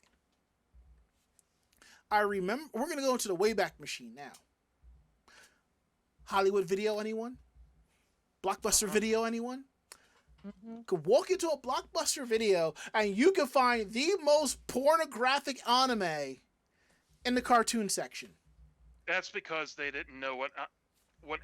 I remember, we're going to go into the Wayback Machine now. Hollywood Video, anyone? Blockbuster Video, anyone? Mm-hmm. Could walk into a Blockbuster Video and you can find the most pornographic anime in the cartoon section. That's because they didn't know what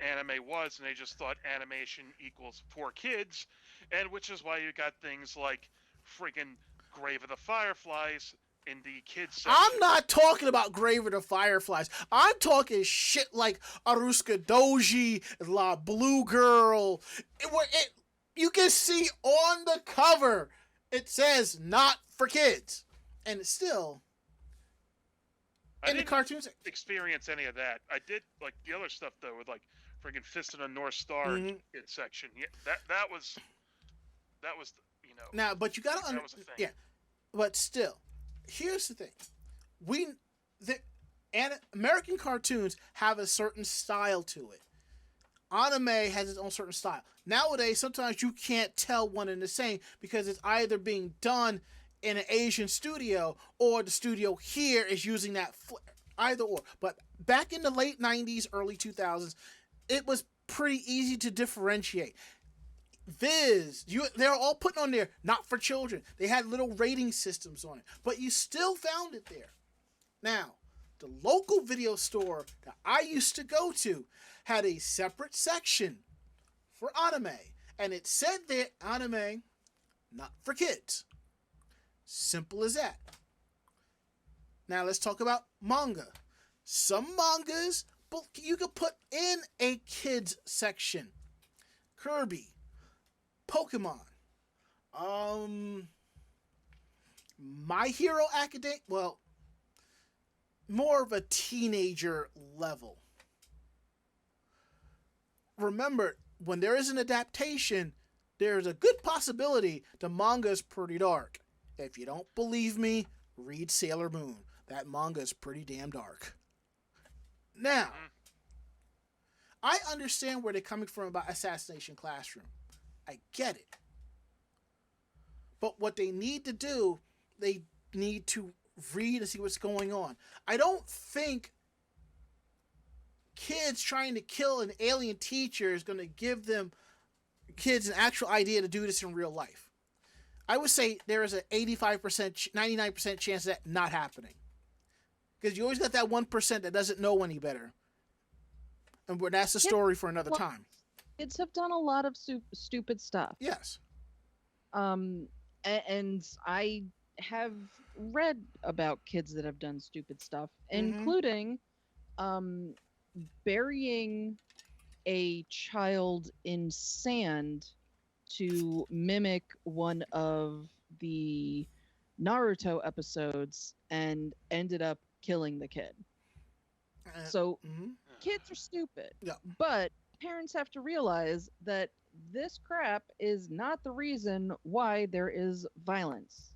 anime was, and they just thought animation equals for kids, and which is why you got things like freaking Grave of the Fireflies in the kids section. I'm not talking about Grave of the Fireflies. I'm talking shit like Aruska Doji, La Blue Girl. You can see on the cover, it says not for kids. And it's still in the cartoons. Experience any of that. I did like the other stuff though, with like freaking Fist of the North Star kids section. Yeah, that was you know. Now, but you gotta understand. Yeah, but still, here's the thing: American cartoons have a certain style to it. Anime has its own certain style. Nowadays, sometimes you can't tell one and the same because it's either being done in an Asian studio or the studio here is using that either or. But back in the late 90s, early 2000s, it was pretty easy to differentiate. Viz, they're all putting on there, not for children. They had little rating systems on it, but you still found it there. Now, the local video store that I used to go to had a separate section for anime, and it said there, anime, not for kids. Simple as that. Now let's talk about manga. Some mangas you could put in a kids section. Kirby, Pokemon, My Hero Academia, well, more of a teenager level. Remember, when there is an adaptation, there's a good possibility the manga is pretty dark. If you don't believe me, read Sailor Moon. That manga is pretty damn dark. Now, I understand where they're coming from about Assassination Classroom. I get it. But what they need to do, they need to read and see what's going on. I don't think kids trying to kill an alien teacher is going to give them kids an actual idea to do this in real life. I would say there is an 85%, 99% chance of that not happening. Because you always got that 1% that doesn't know any better. And that's a story for another time. Kids have done a lot of stupid stuff. Yes. And I have read about kids that have done stupid stuff, including burying a child in sand to mimic one of the Naruto episodes and ended up killing the kid. So kids are stupid. Yeah. But parents have to realize that this crap is not the reason why there is violence.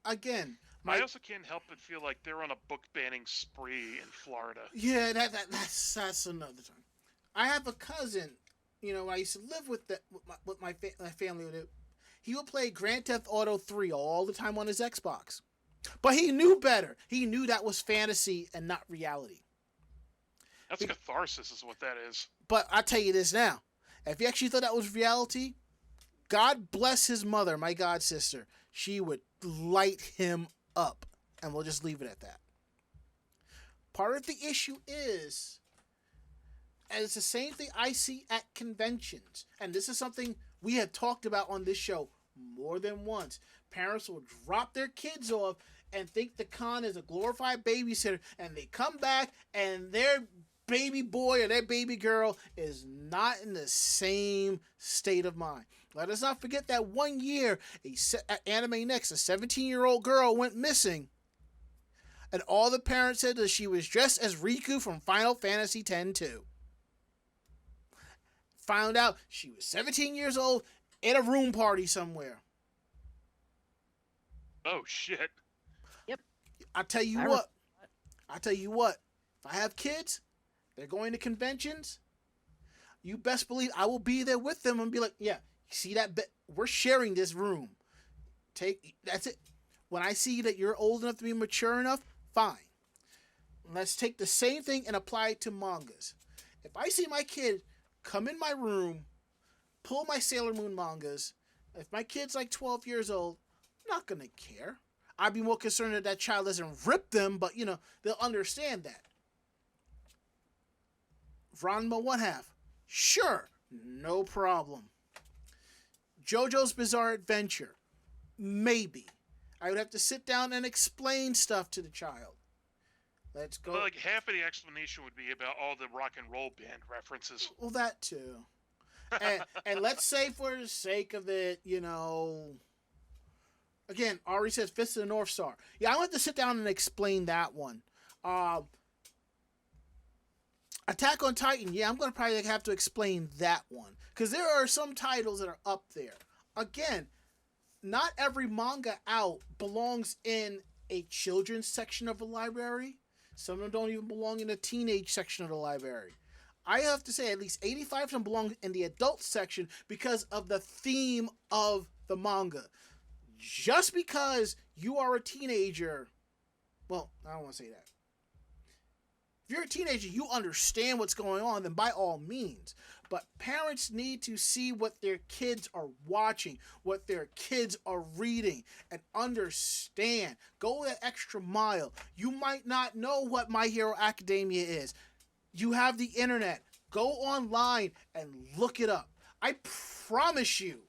Again, I also can't help but feel like they're on a book banning spree in Florida. Yeah, that's another time. I have a cousin, I used to live with my family. He would play Grand Theft Auto 3 all the time on his Xbox. But he knew better. He knew that was fantasy and not reality. That's catharsis is what that is. But I'll tell you this now. If he actually thought that was reality, God bless his mother, my god sister. She would light him up. And we'll just leave it at that. Part of the issue is, and it's the same thing I see at conventions, and this is something we have talked about on this show more than once. Parents will drop their kids off and think the con is a glorified babysitter, and they come back and their baby boy or their baby girl is not in the same state of mind. Let us not forget that one year at Anime Next, a 17-year-old girl went missing, and all the parents said that she was dressed as Riku from Final Fantasy X too. Found out she was 17 years old at a room party somewhere. Oh shit. I tell you what. If I have kids, they're going to conventions. You best believe I will be there with them and be like, yeah, see that? We're sharing this room. That's it. When I see that you're old enough to be mature enough, fine. Let's take the same thing and apply it to mangas. If I see my kid come in my room, pull my Sailor Moon mangas, if my kid's like 12 years old, I'm not going to care. I'd be more concerned that that child doesn't rip them, but, they'll understand that. Ranma One Half. Sure, no problem. JoJo's Bizarre Adventure. Maybe. I would have to sit down and explain stuff to the child. Let's go. Well, like half of the explanation would be about all the rock and roll band references. Well, that too. And let's say for the sake of it, again, Ari says Fist of the North Star. Yeah, I want to sit down and explain that one. Attack on Titan. Yeah, I'm going to probably have to explain that one. Because there are some titles that are up there. Again, not every manga out belongs in a children's section of the library. Some of them don't even belong in the teenage section of the library. I have to say at least 85 of them belong in the adult section because of the theme of the manga. Just because you are a teenager, well, I don't want to say that. If you're a teenager, you understand what's going on, then by all means. But parents need to see what their kids are watching, what their kids are reading, and understand. Go that extra mile. You might not know what My Hero Academia is. You have the internet. Go online and look it up. I promise you,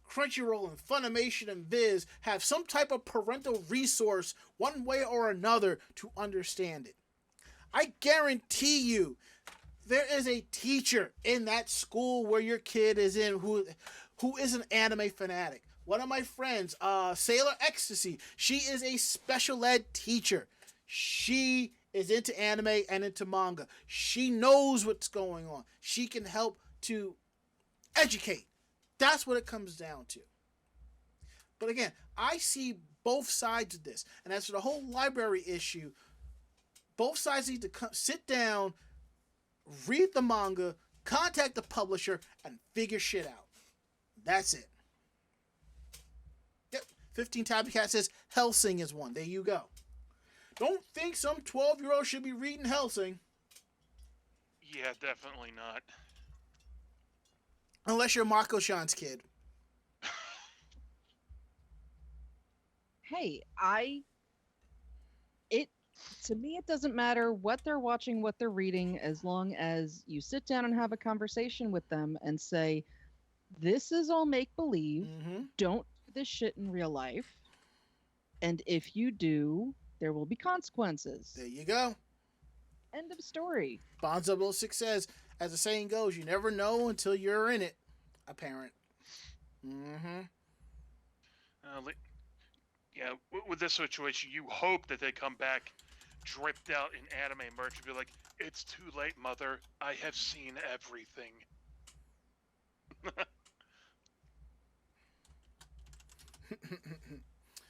Crunchyroll and Funimation and Viz have some type of parental resource one way or another to understand it. I guarantee you there is a teacher in that school where your kid is in who is an anime fanatic. One of my friends, Sailor Ecstasy, she is a special ed teacher. She is into anime and into manga. She knows what's going on. She can help to educate. That's what it comes down to. But again, I see both sides of this. And as for the whole library issue, both sides need to sit down, read the manga, contact the publisher, and figure shit out. That's it. Yep. 15 Tabby Cat says Hellsing is one. There you go. Don't think some 12-year-old should be reading Hellsing. Yeah, definitely not. Unless you're Mako-chan's kid. Hey, to me, it doesn't matter what they're watching, what they're reading, as long as you sit down and have a conversation with them and say, this is all make-believe. Mm-hmm. Don't do this shit in real life. And if you do, there will be consequences. There you go. End of story. Bonzo06 says, as the saying goes, you never know until you're in it. A parent. Mm-hmm. Yeah, with this situation, you hope that they come back dripped out in anime merch and be like, it's too late, mother. I have seen everything.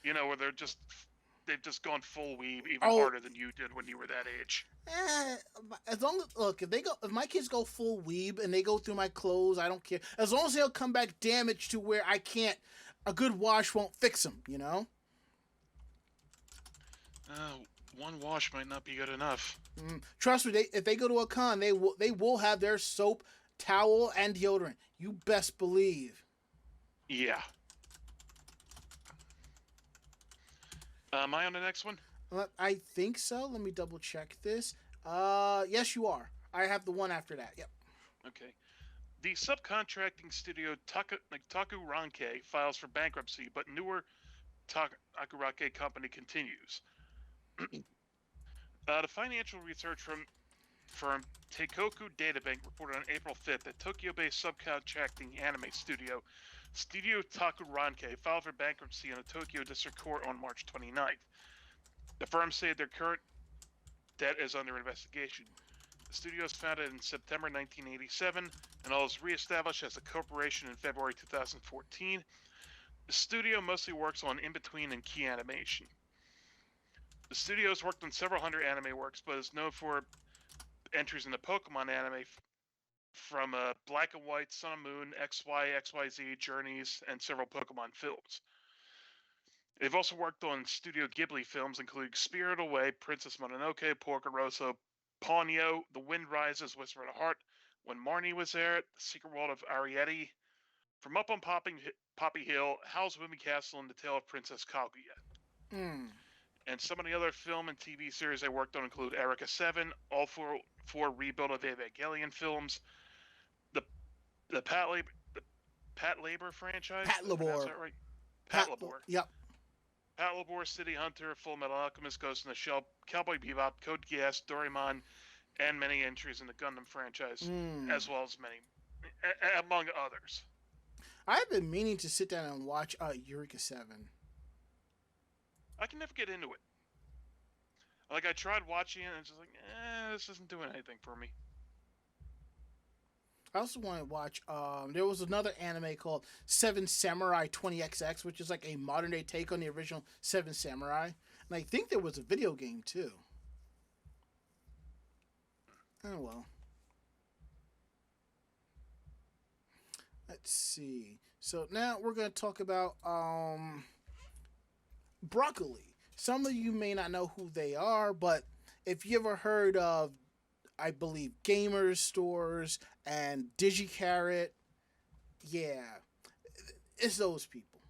Where they've just gone full weeb even harder than you did when you were that age. As long as, look, if my kids go full weeb and they go through my clothes, I don't care. As long as they'll come back damaged to where a good wash won't fix them, One wash might not be good enough. Trust me, if they go to a con, they will have their soap, towel, and deodorant. You best believe. Yeah. Am I on the next one? I think so. Let me double check this. Yes, you are. I have the one after that. Yep. Okay. The subcontracting studio Taku Ranke files for bankruptcy, but newer Takurake company continues. The financial research firm Teikoku Databank reported on April 5th that Tokyo-based subcontracting anime studio Studio Takuranke filed for bankruptcy in a Tokyo district court on March 29th. The firm said their current debt is under investigation. The studio was founded in September 1987 and was reestablished as a corporation in February 2014. The studio mostly works on in-between and key animation. The studio has worked on several hundred anime works, but is known for entries in the Pokemon anime from Black and White, Sun and Moon, XY, XYZ, Journeys, and several Pokemon films. They've also worked on Studio Ghibli films, including Spirited Away, Princess Mononoke, Porco Rosso, Ponyo, The Wind Rises, Whisper of the Heart, When Marnie Was There, The Secret World of Ariete, From Up on Poppy Hill, Howl's Moving Castle, and The Tale of Princess Kaguya. And some of the other film and TV series they worked on include Erica 7, all four Rebuild of Evangelion films, the Pat Labor franchise. Patlabor. That right? Patlabor. Yep. Patlabor, City Hunter, Full Metal Alchemist, Ghost in the Shell, Cowboy Bebop, Code Geass, Doraemon, and many entries in the Gundam franchise, as well as many, among others. I've been meaning to sit down and watch Eureka 7. I can never get into it. Like, I tried watching it, and it's just like, this isn't doing anything for me. I also want to watch, there was another anime called Seven Samurai 20XX, which is like a modern day take on the original Seven Samurai. And I think there was a video game too. Oh well. Let's see. So now we're going to talk about Broccoli. Some of you may not know who they are, but if you ever heard of, I believe, Gamers Stores and DigiCarrot, yeah, it's those people.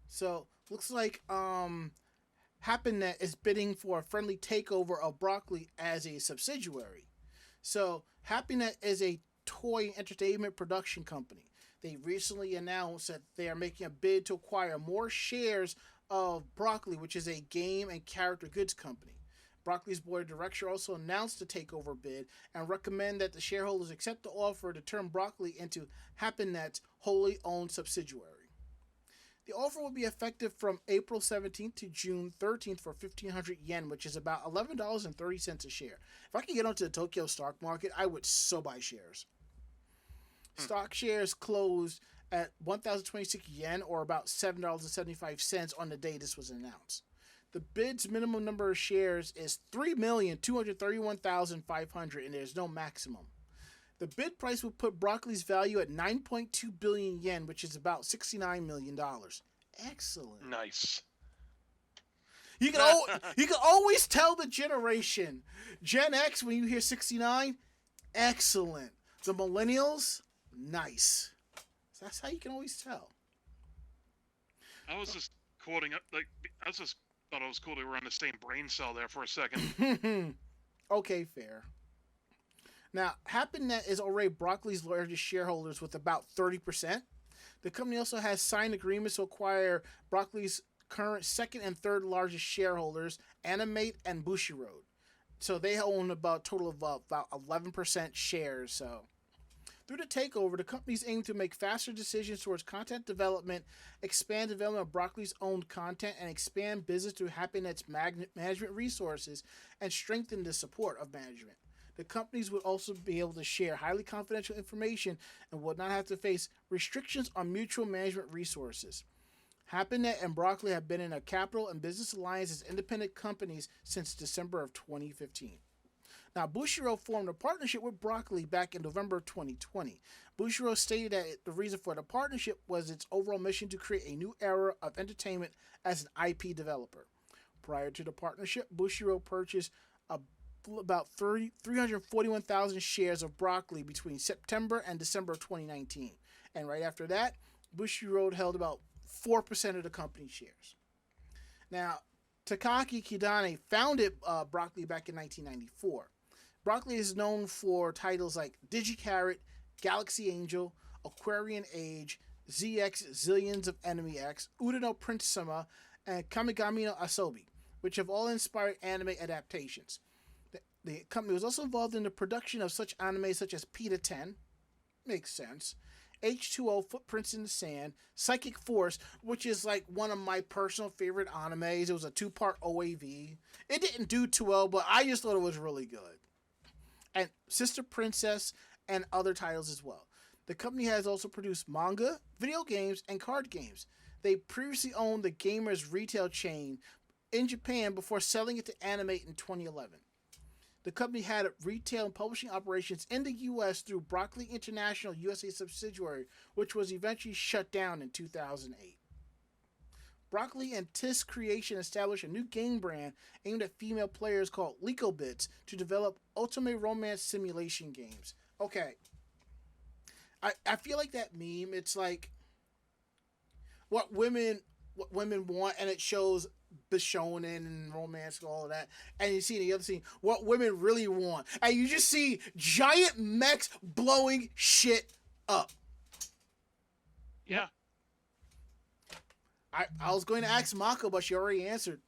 So looks like HappyNet is bidding for a friendly takeover of Broccoli as a subsidiary. So HappyNet is a toy entertainment production company. They recently announced that they are making a bid to acquire more shares of Broccoli, which is a game and character goods company. Broccoli's board of directors also announced the takeover bid and recommend that the shareholders accept the offer to turn Broccoli into HappyNet's wholly owned subsidiary. The offer will be effective from April 17th to June 13th for 1,500 yen, which is about $11.30 a share. If I could get onto the Tokyo stock market, I would so buy shares. Stock shares closed at 1,026 yen, or about $7.75 on the day this was announced. The bid's minimum number of shares is 3,231,500, and there's no maximum. The bid price would put Broccoli's value at 9.2 billion yen, which is about $69 million. Excellent. Nice. You can always tell the generation. Gen X, when you hear 69, excellent. The millennials, nice. That's how you can always tell. I was just quoting up, thought it was cool they were on the same brain cell there for a second. Okay, fair. Now, HappyNet is already Broccoli's largest shareholders with about 30%. The company also has signed agreements to acquire Broccoli's current second and third largest shareholders, Animate and Bushiroad. So they own about a total of about 11% shares. So through the takeover, the companies aim to make faster decisions towards content development, expand development of Broccoli's owned content, and expand business through HappyNet's management resources and strengthen the support of management. The companies would also be able to share highly confidential information and would not have to face restrictions on mutual management resources. HappyNet and Broccoli have been in a capital and business alliance as independent companies since December of 2015. Now, Bushiroad formed a partnership with Broccoli back in November of 2020. Bushiroad stated that the reason for the partnership was its overall mission to create a new era of entertainment as an IP developer. Prior to the partnership, Bushiroad purchased about 341,000 shares of Broccoli between September and December of 2019. And right after that, Bushiroad held about 4% of the company's shares. Now, Takaaki Kidane founded Broccoli back in 1994. Broccoli is known for titles like DigiCarrot, Galaxy Angel, Aquarian Age, ZX Zillions of Enemy X, Urano Prince-sama, and Kamigami no Asobi, which have all inspired anime adaptations. The company was also involved in the production of such anime such as Peta 10, makes sense, H2O Footprints in the Sand, Psychic Force, which is like one of my personal favorite animes. It was a 2-part OAV. It didn't do too well, but I just thought it was really good. And Sister Princess and other titles as well. The company has also produced manga, video games, and card games. They previously owned the Gamers retail chain in Japan before selling it to Animate in 2011. The company had retail and publishing operations in the U.S. through Broccoli International USA subsidiary, which was eventually shut down in 2008. Broccoli and TIS Creation established a new game brand aimed at female players called Licobits to develop ultimate romance simulation games. Okay. I feel like that meme, it's like what women want, and it shows Bishonen and romance and all of that, and you see in the other scene what women really want, and you just see giant mechs blowing shit up. Yeah. I was going to ask Mako, but she already answered.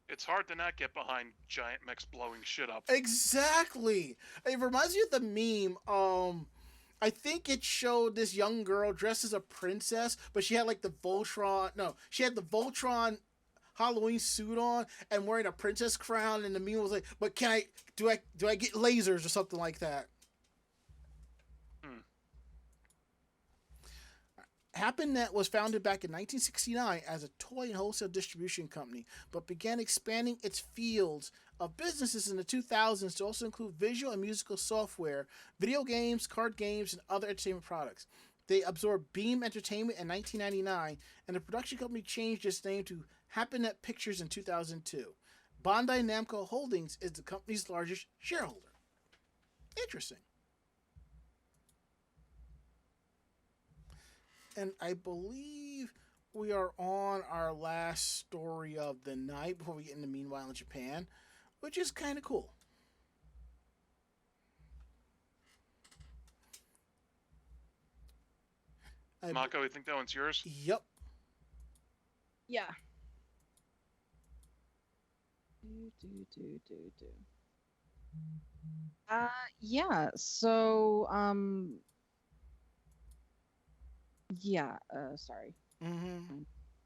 It's hard to not get behind giant mechs blowing shit up. Exactly. It reminds me of the meme. I think it showed this young girl dressed as a princess, but she had like the Voltron. No, she had the Voltron Halloween suit on and wearing a princess crown. And the meme was like, "But do I get lasers or something like that?" HappenNet was founded back in 1969 as a toy and wholesale distribution company, but began expanding its fields of businesses in the 2000s to also include visual and musical software, video games, card games, and other entertainment products. They absorbed Beam Entertainment in 1999, and the production company changed its name to HappenNet Pictures in 2002. Bandai Namco Holdings is the company's largest shareholder. Interesting. And I believe we are on our last story of the night before we get into Meanwhile in Japan, which is kind of cool. Mako, you think that one's yours? Yep. Yeah. Yeah. So, yeah. Sorry. Mm-hmm. My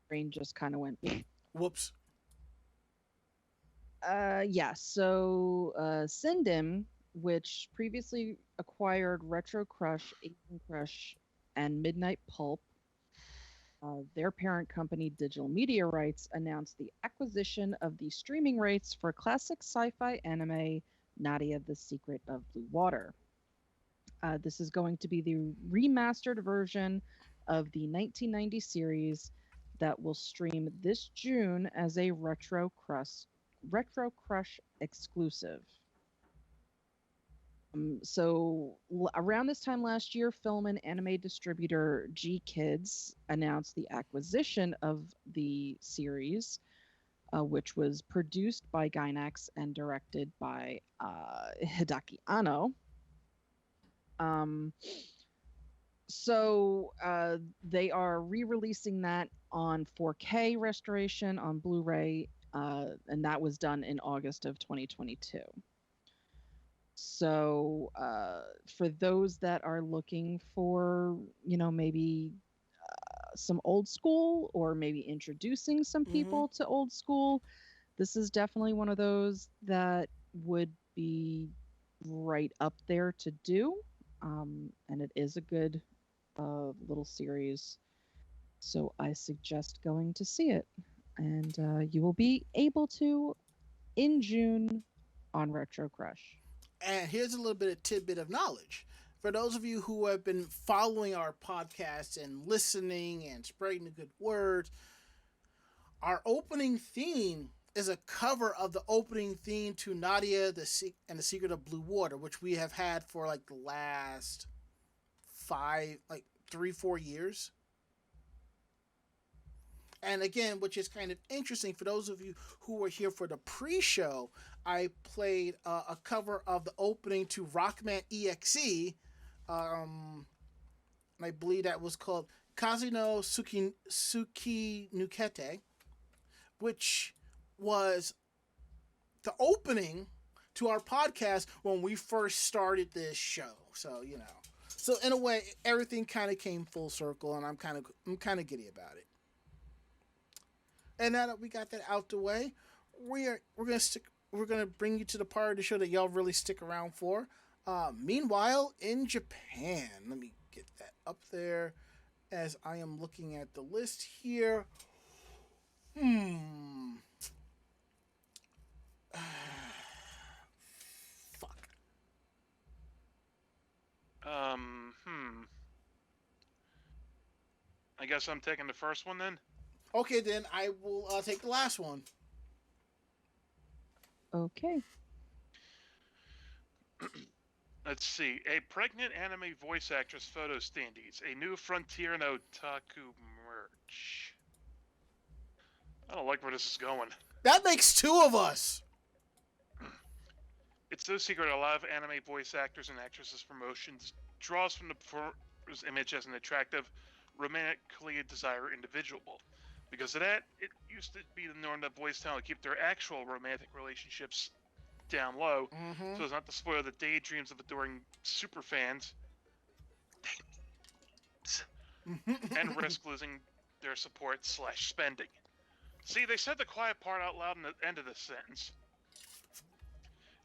brain just kind of went. Whoops. Yeah. So, Syndim, which previously acquired Retro Crush, Asian Crush, and Midnight Pulp, their parent company, Digital Media Rights, announced the acquisition of the streaming rights for classic sci-fi anime Nadia: The Secret of Blue Water. This is going to be the remastered version of the 1990 series that will stream this June as a Retro Crush exclusive. Around this time last year, film and anime distributor G Kids announced the acquisition of the series, which was produced by Gainax and directed by Hideaki Anno. They are re-releasing that on 4K restoration on Blu-ray, and that was done in August of 2022. So for those that are looking for, maybe some old school, or maybe introducing some people to old school, this is definitely one of those that would be right up there to do. And it is a good little series. So I suggest going to see it. And you will be able to in June on Retro Crush. And here's a little bit of tidbit of knowledge. For those of you who have been following our podcasts and listening and spreading the good word, our opening theme is a cover of the opening theme to Nadia and the Secret of Blue Water, which we have had for like the last 3-4 years. And again, which is kind of interesting for those of you who were here for the pre-show, I played a cover of the opening to Rockman EXE. I believe that was called Kazino Suki Nukete, which was the opening to our podcast when we first started this show. So, So in a way, everything kind of came full circle, and I'm kind of giddy about it. And now that we got that out the way, we're gonna bring you to the part of the show that y'all really stick around for. Meanwhile, in Japan, let me get that up there as I am looking at the list here. Fuck. I guess I'm taking the first one then. Okay, then I will take the last one. Okay. Let's see. A pregnant anime voice actress photo standees. A new Frontier no Otaku merch. I don't like where this is going. That makes two of us. It's no secret a lot of anime voice actors and actresses promotions draws from the performer's image as an attractive, romantically desired individual. Because of that, it used to be the norm that voice talent keep their actual romantic relationships down low, so as not to spoil the daydreams of adoring super fans and risk losing their support / spending. See, they said the quiet part out loud in the end of this sentence.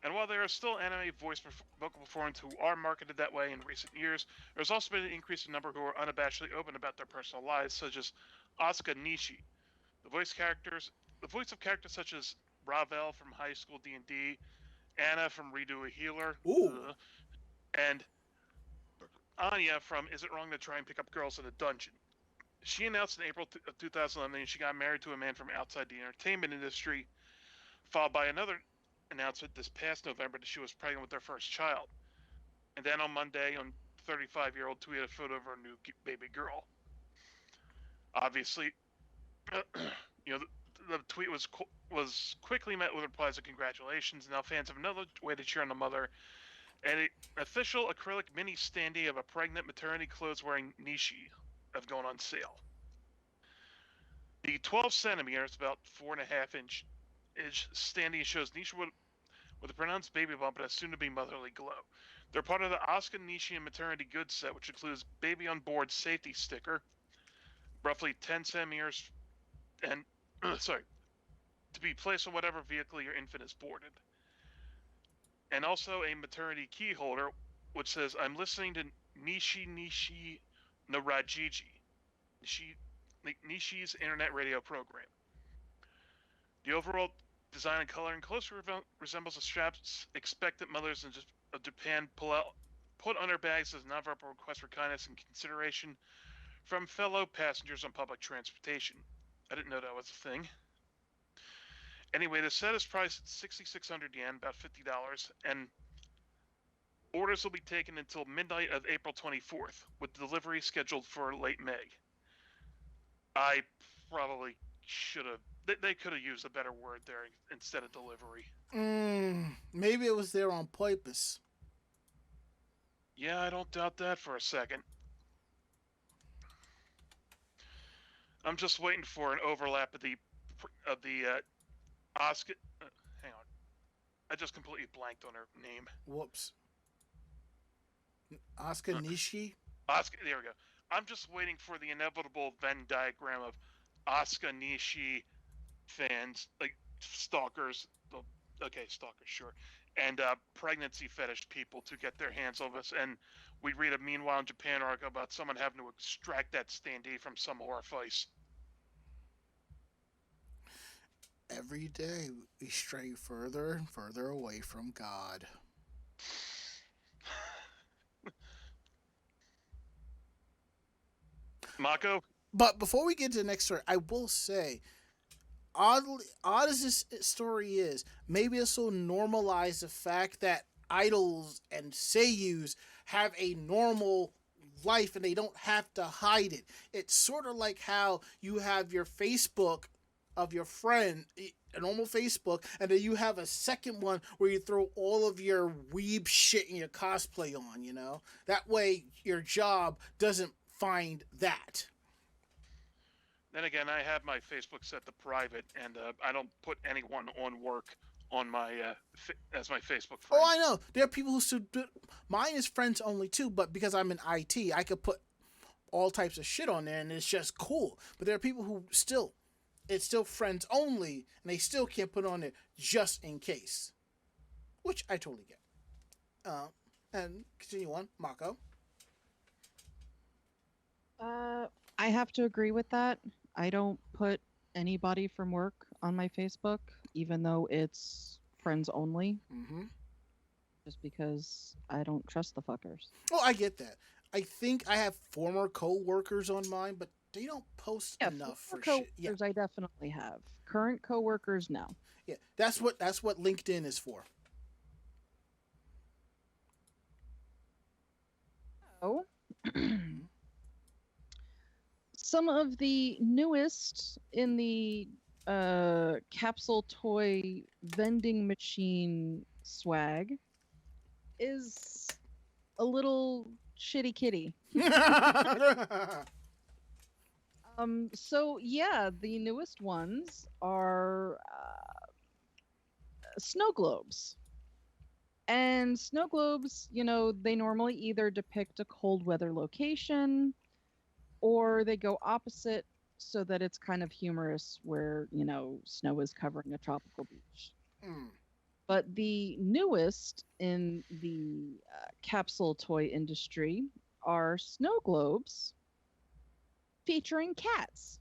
And while there are still anime voice vocal performers who are marketed that way in recent years, there's also been an increase in number who are unabashedly open about their personal lives, such as Asuka Nishi. The voice of characters such as Ravel from High School D&D, Anna from Redo a Healer, and Anya from Is It Wrong to Try and Pick Up Girls in a Dungeon. She announced in April of 2011 that she got married to a man from outside the entertainment industry, followed by another announcement this past November that she was pregnant with their first child. And then on Monday, 35-year-old tweeted a photo of her new baby girl. Obviously, the tweet was quickly met with replies of congratulations. Now fans have another way to cheer on the mother. And an official acrylic mini standee of a pregnant maternity clothes-wearing Nishi have gone on sale. The 12 centimeters, about 4.5 inch standee shows Nishi with a pronounced baby bump and a soon-to-be motherly glow. They're part of the Asuka Nishi and maternity goods set, which includes baby on board safety sticker, roughly 10 centimeters, and to be placed on whatever vehicle your infant is boarded. And also a maternity key holder, which says, "I'm listening to Nishi no Rajiji," Nishi's internet radio program. The overall design and coloring closely resembles the straps expectant mothers of Japan put on their bags as a nonverbal request for kindness and consideration from fellow passengers on public transportation. I didn't know that was a thing. Anyway, the set is priced at 6,600 yen, about $50, and orders will be taken until midnight of April 24th, with delivery scheduled for late May. I probably should have... They could have used a better word there instead of delivery. Maybe it was there on purpose. Yeah, I don't doubt that for a second. I'm just waiting for an overlap of the Asuka. Hang on, I just completely blanked on her name. Whoops. Asuka Nishi. Asuka. There we go. I'm just waiting for the inevitable Venn diagram of Asuka Nishi fans, like stalkers. Okay, stalkers, sure, and pregnancy fetish people to get their hands on us. And we read a Meanwhile in Japan article about someone having to extract that standee from some orifice. Every day we stray further and further away from God. Mako? But before we get to the next story, I will say, odd as this story is, maybe this will normalize the fact that idols and seiyus have a normal life and they don't have to hide it. It's sort of like how you have your Facebook of your friend, a normal Facebook, and then you have a second one where you throw all of your weeb shit and your cosplay on, you know? That way your job doesn't find that. Then again, I have my Facebook set to private, and I don't put anyone on work on my as my Facebook friend. Oh, I know. There are people who still do. Mine is friends only too, but because I'm in IT, I could put all types of shit on there, and it's just cool. But there are people who it's still friends only, and they still can't put on it just in case, which I totally get. And continue on, Mako. I have to agree with that. I don't put anybody from work on my Facebook, even though it's friends only, Mm-hmm. just because I don't trust the fuckers. Oh, I get that. I think I have former co-workers on mine, but they don't post Yeah, enough for former shit. Yeah, coworkers I definitely have. Current coworkers, no. yeah. That's what LinkedIn is for. So, some of the newest in the capsule toy vending machine swag is a little shitty kitty. So yeah, the newest ones are snow globes. And snow globes, you know, they normally either depict a cold weather location or they go opposite so that it's kind of humorous where, you know, snow is covering a tropical beach. Mm. But the newest in the capsule toy industry are snow globes featuring cats.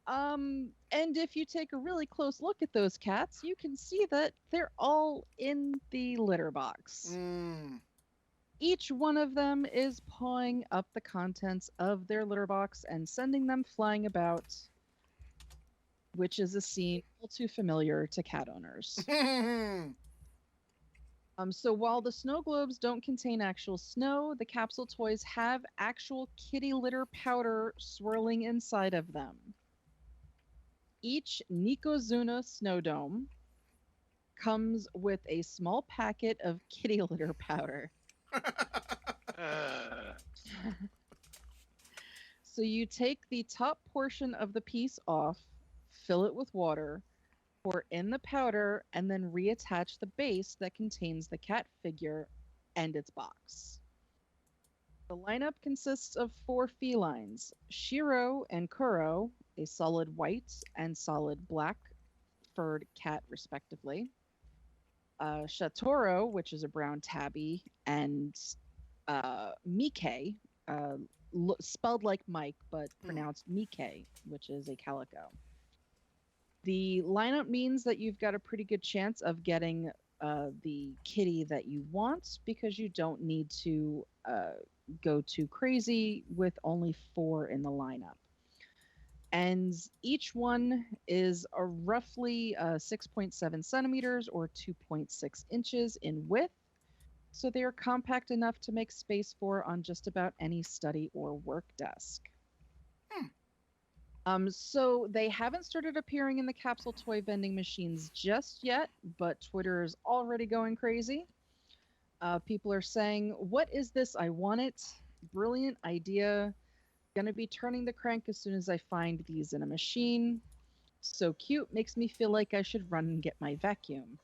And if you take a really close look at those cats, you can see that they're all in the litter box. Mm. Each one of them is pawing up the contents of their litter box and sending them flying about, which is a scene all too familiar to cat owners. So while the snow globes don't contain actual snow, the capsule toys have actual kitty litter powder swirling inside of them. Each Nikozuna snow dome comes with a small packet of kitty litter powder. So you take the top portion of the piece off, fill it with water, pour in the powder, and then reattach the base that contains the cat figure and its box. The lineup consists of 4 felines, Shiro and Kuro, a solid white and solid black furred cat respectively, Shatoro, which is a brown tabby, and Mike, spelled like Mike but pronounced Mike, which is a calico. The lineup means that you've got a pretty good chance of getting the kitty that you want because you don't need to go too crazy with only 4 in the lineup. And each one is a roughly 6.7 centimeters or 2.6 inches in width. So they are compact enough to make space for on just about any study or work desk. So they haven't started appearing in the capsule toy vending machines just yet, but Twitter is already going crazy. People are saying, "What is this? I want it. Brilliant idea. Gonna be turning the crank as soon as I find these in a machine. So cute, makes me feel like I should run and get my vacuum."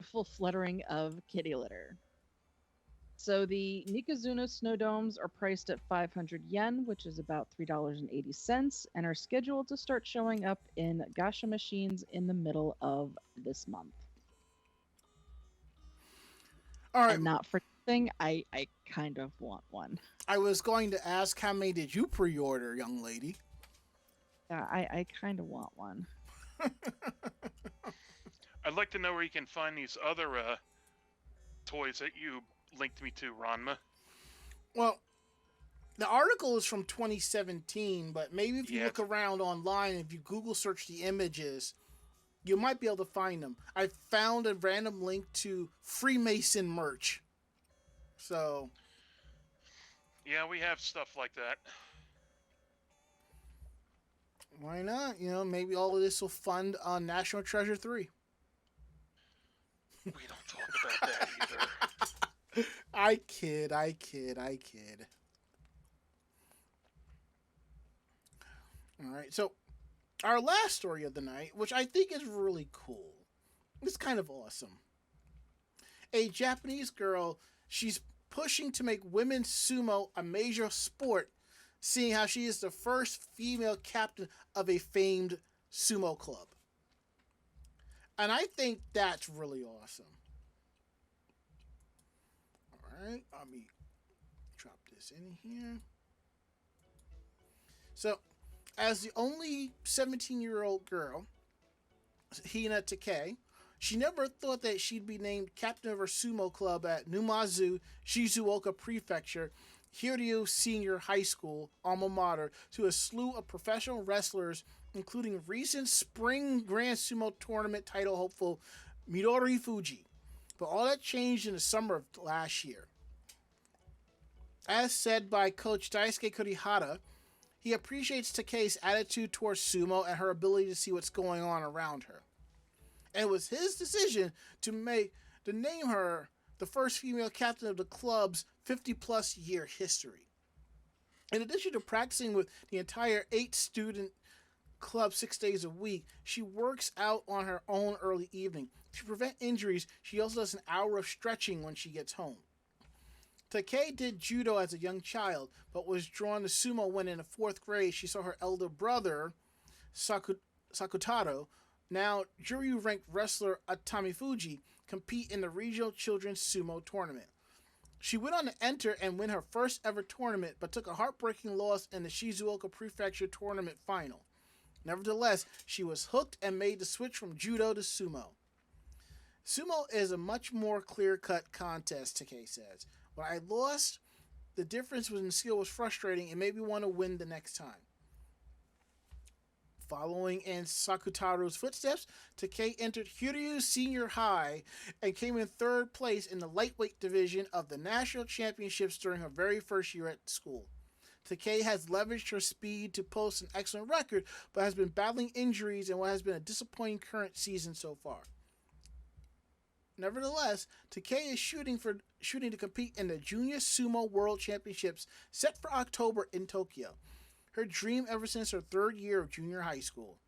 Full fluttering of kitty litter. So the Nikozuna snow domes are priced at 500 yen, which is about $3.80, and are scheduled to start showing up in gacha machines in the middle of this month. All right. And not for nothing, I kind of want one. I was going to ask, how many did you pre-order, young lady? Yeah, I kind of want one. I'd like to know where you can find these other toys that you linked me to, Ranma. Well, the article is from 2017, but maybe if you Yeah, look around online, if you Google search the images, you might be able to find them. I found a random link to Freemason merch. So, Yeah, we have stuff like that. Why not? You know, maybe all of this will fund National Treasure 3. We don't talk about that either. I kid, I kid, I kid. All right, so our last story of the night, which I think is really cool, it's kind of awesome. A Japanese girl, she's pushing to make women's sumo a major sport, seeing how she is the first female captain of a famed sumo club. And I think that's really awesome. All right, let me drop this in here. So, as the only 17-year-old girl, Hina Takei, she never thought that she'd be named captain of her sumo club at Numazu, Shizuoka Prefecture, Hiryu Senior High School, alma mater, to a slew of professional wrestlers, including recent spring Grand Sumo Tournament title hopeful Midori Fuji. But all that changed in the summer of last year. As said by coach Daisuke Kurihara, he appreciates Takei's attitude towards sumo and her ability to see what's going on around her. And it was his decision to name her the first female captain of the club's 50-plus year history. In addition to practicing with the entire 8-student club 6 days a week, she works out on her own early evening. To prevent injuries, she also does an hour of stretching when she gets home. Takei did judo as a young child, but was drawn to sumo when in the 4th grade she saw her elder brother, Sakutaro, now jury-ranked wrestler Atami Fuji, compete in the regional children's sumo tournament. She went on to enter and win her first ever tournament, but took a heartbreaking loss in the Shizuoka Prefecture tournament final. Nevertheless, she was hooked and made the switch from judo to sumo. Sumo is a much more clear-cut contest, Takei says. When I lost, the difference in skill was frustrating and made me want to win the next time. Following in Sakutaro's footsteps, Takei entered Hiryu Senior High and came in 3rd place in the lightweight division of the national championships during her very first year at school. Takei has leveraged her speed to post an excellent record, but has been battling injuries in what has been a disappointing current season so far. Nevertheless, Takei is shooting to compete in the Junior Sumo World Championships set for October in Tokyo. Her dream ever since her 3rd year of junior high school.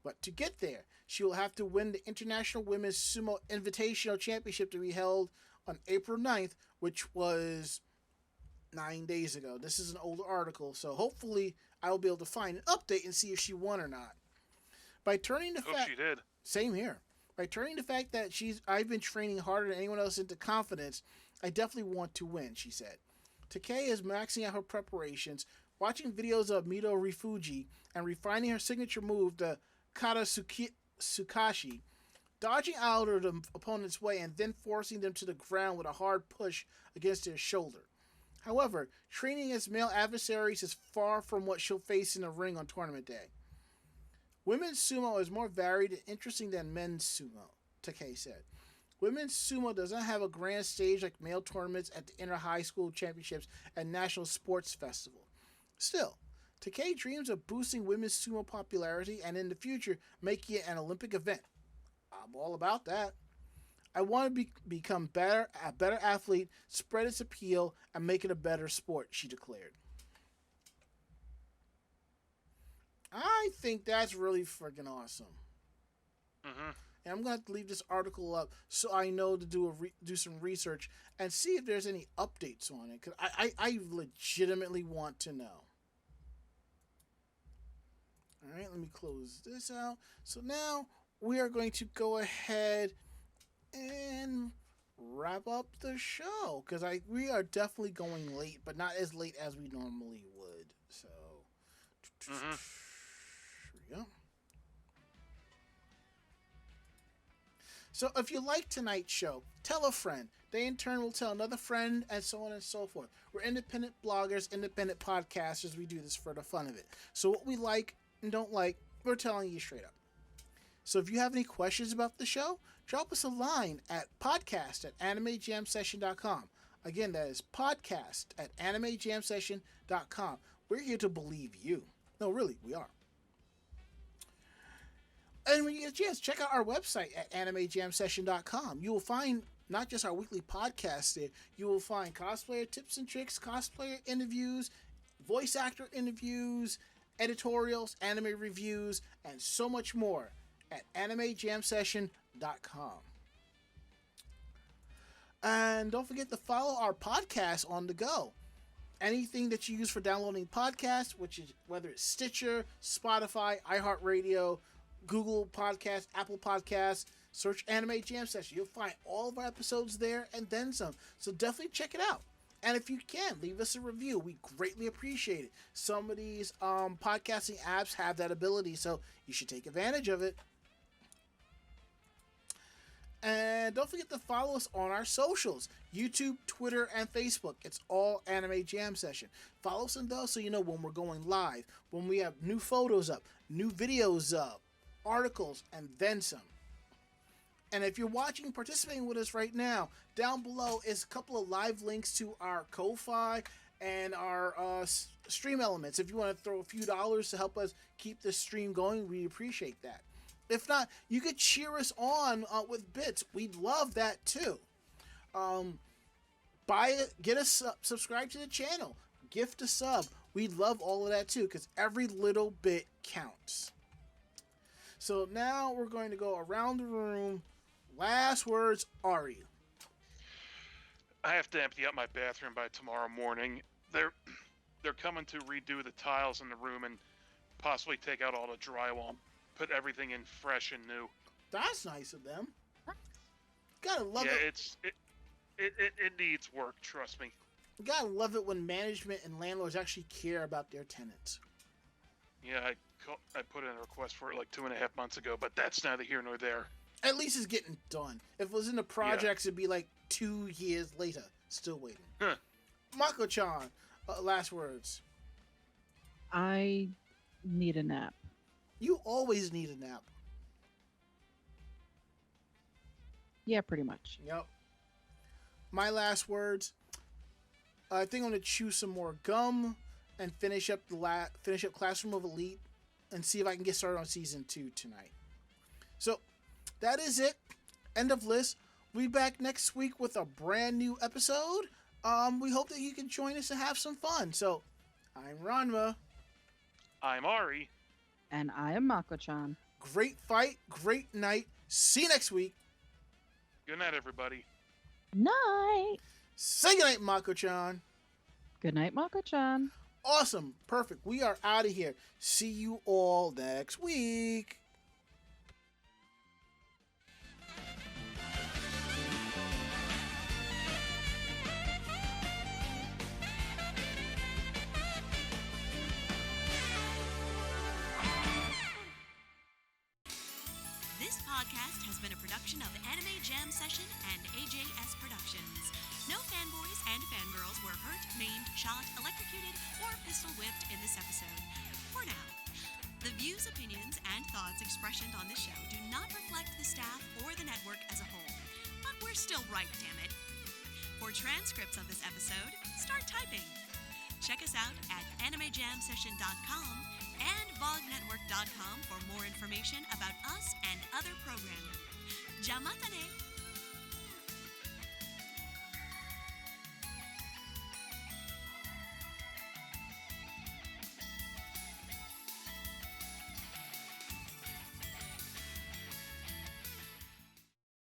But to get there, she will have to win the International Women's Sumo Invitational Championship to be held on April 9th, which was 9 days ago. This is an older article, so hopefully I will be able to find an update and see if she won or not. By turning the fact, she did. Same here. By turning the fact that I've been training harder than anyone else into confidence, I definitely want to win, she said. Takei is maxing out her preparations, watching videos of Midori Fuji, and refining her signature move, the Kata Sukashi, dodging out of the opponent's way and then forcing them to the ground with a hard push against their shoulder. However, training against male adversaries is far from what she'll face in the ring on tournament day. Women's sumo is more varied and interesting than men's sumo, Takei said. Women's sumo does not have a grand stage like male tournaments at the inter-high school championships and national sports festival. Still, Takei dreams of boosting women's sumo popularity and in the future making it an Olympic event. I'm all about that. I want to become a better athlete, spread its appeal, and make it a better sport, she declared. I think that's really freaking awesome. Mm-hmm. And I'm going to have to leave this article up so I know to do some research and see if there's any updates on it. Because I legitimately want to know. All right, let me close this out. So now we are going to go ahead and wrap up the show. Because we are definitely going late, but not as late as we normally would. So, here we go. So if you like tonight's show, tell a friend. They in turn will tell another friend, and so on and so forth. We're independent bloggers, independent podcasters. We do this for the fun of it. So what we like and don't like, we're telling you straight up. So if you have any questions about the show, drop us a line at podcast@animejamsession.com. Again, that is podcast@animejamsession.com. We're here to believe you. No, really, we are. And when you get a chance, check out our website at animejamsession.com. You will find not just our weekly podcast there, you will find cosplayer tips and tricks, cosplayer interviews, voice actor interviews, editorials, anime reviews, and so much more at animejamsession.com. And don't forget to follow our podcast on the go. Anything that you use for downloading podcasts, which is whether it's Stitcher, Spotify, iHeartRadio, Google Podcasts, Apple Podcasts, search Anime Jam Session. You'll find all of our episodes there and then some. So definitely check it out. And if you can, leave us a review. We greatly appreciate it. Some of these podcasting apps have that ability, so you should take advantage of it. And don't forget to follow us on our socials, YouTube, Twitter, and Facebook. It's all Anime Jam Session. Follow us on those so you know when we're going live, when we have new photos up, new videos up, articles, and then some. And if you're watching, participating with us right now, down below is a couple of live links to our Ko-Fi and our stream elements. If you want to throw a few dollars to help us keep this stream going, we appreciate that. If not, you could cheer us on with bits. We'd love that too. Buy it, get us subscribe to the channel, gift a sub. We'd love all of that too, because every little bit counts. So now we're going to go around the room. Last words, Ari. I have to empty out my bathroom by tomorrow morning. They're coming to redo the tiles in the room and possibly take out all the drywall, put everything in fresh and new. That's nice of them. Gotta love it. It needs work. Trust me. Gotta love it when management and landlords actually care about their tenants. Yeah, I put in a request for it like 2.5 months ago, but that's neither here nor there. At least it's getting done. If it was in the projects, it'd be like 2 years later, still waiting. Huh. Mako-chan, last words. I need a nap. You always need a nap. Yeah, pretty much. Yep. My last words. I think I'm gonna chew some more gum and finish up Classroom of Elite and see if I can get started on season 2 tonight. So that is it. End of list. We'll be back next week with a brand new episode. We hope that you can join us and have some fun. So I'm Ranma. I'm Ari. And I am Mako-chan. Great fight, great night. See you next week. Good night, everybody. Night. Say goodnight, Mako-chan. Good night, Mako-chan. Awesome. Perfect. We are out of here. See you all next week. This podcast has been a production of Anime Jam Session and AJS Productions. No fanboys and fangirls were hurt, maimed, shot, electrocuted, or pistol whipped in this episode. For now. The views, opinions, and thoughts expressed on this show do not reflect the staff or the network as a whole. But we're still right, damn it. For transcripts of this episode, start typing. Check us out at animejamsession.com and vognetwork.com for more information about us and other programming. Jamatane!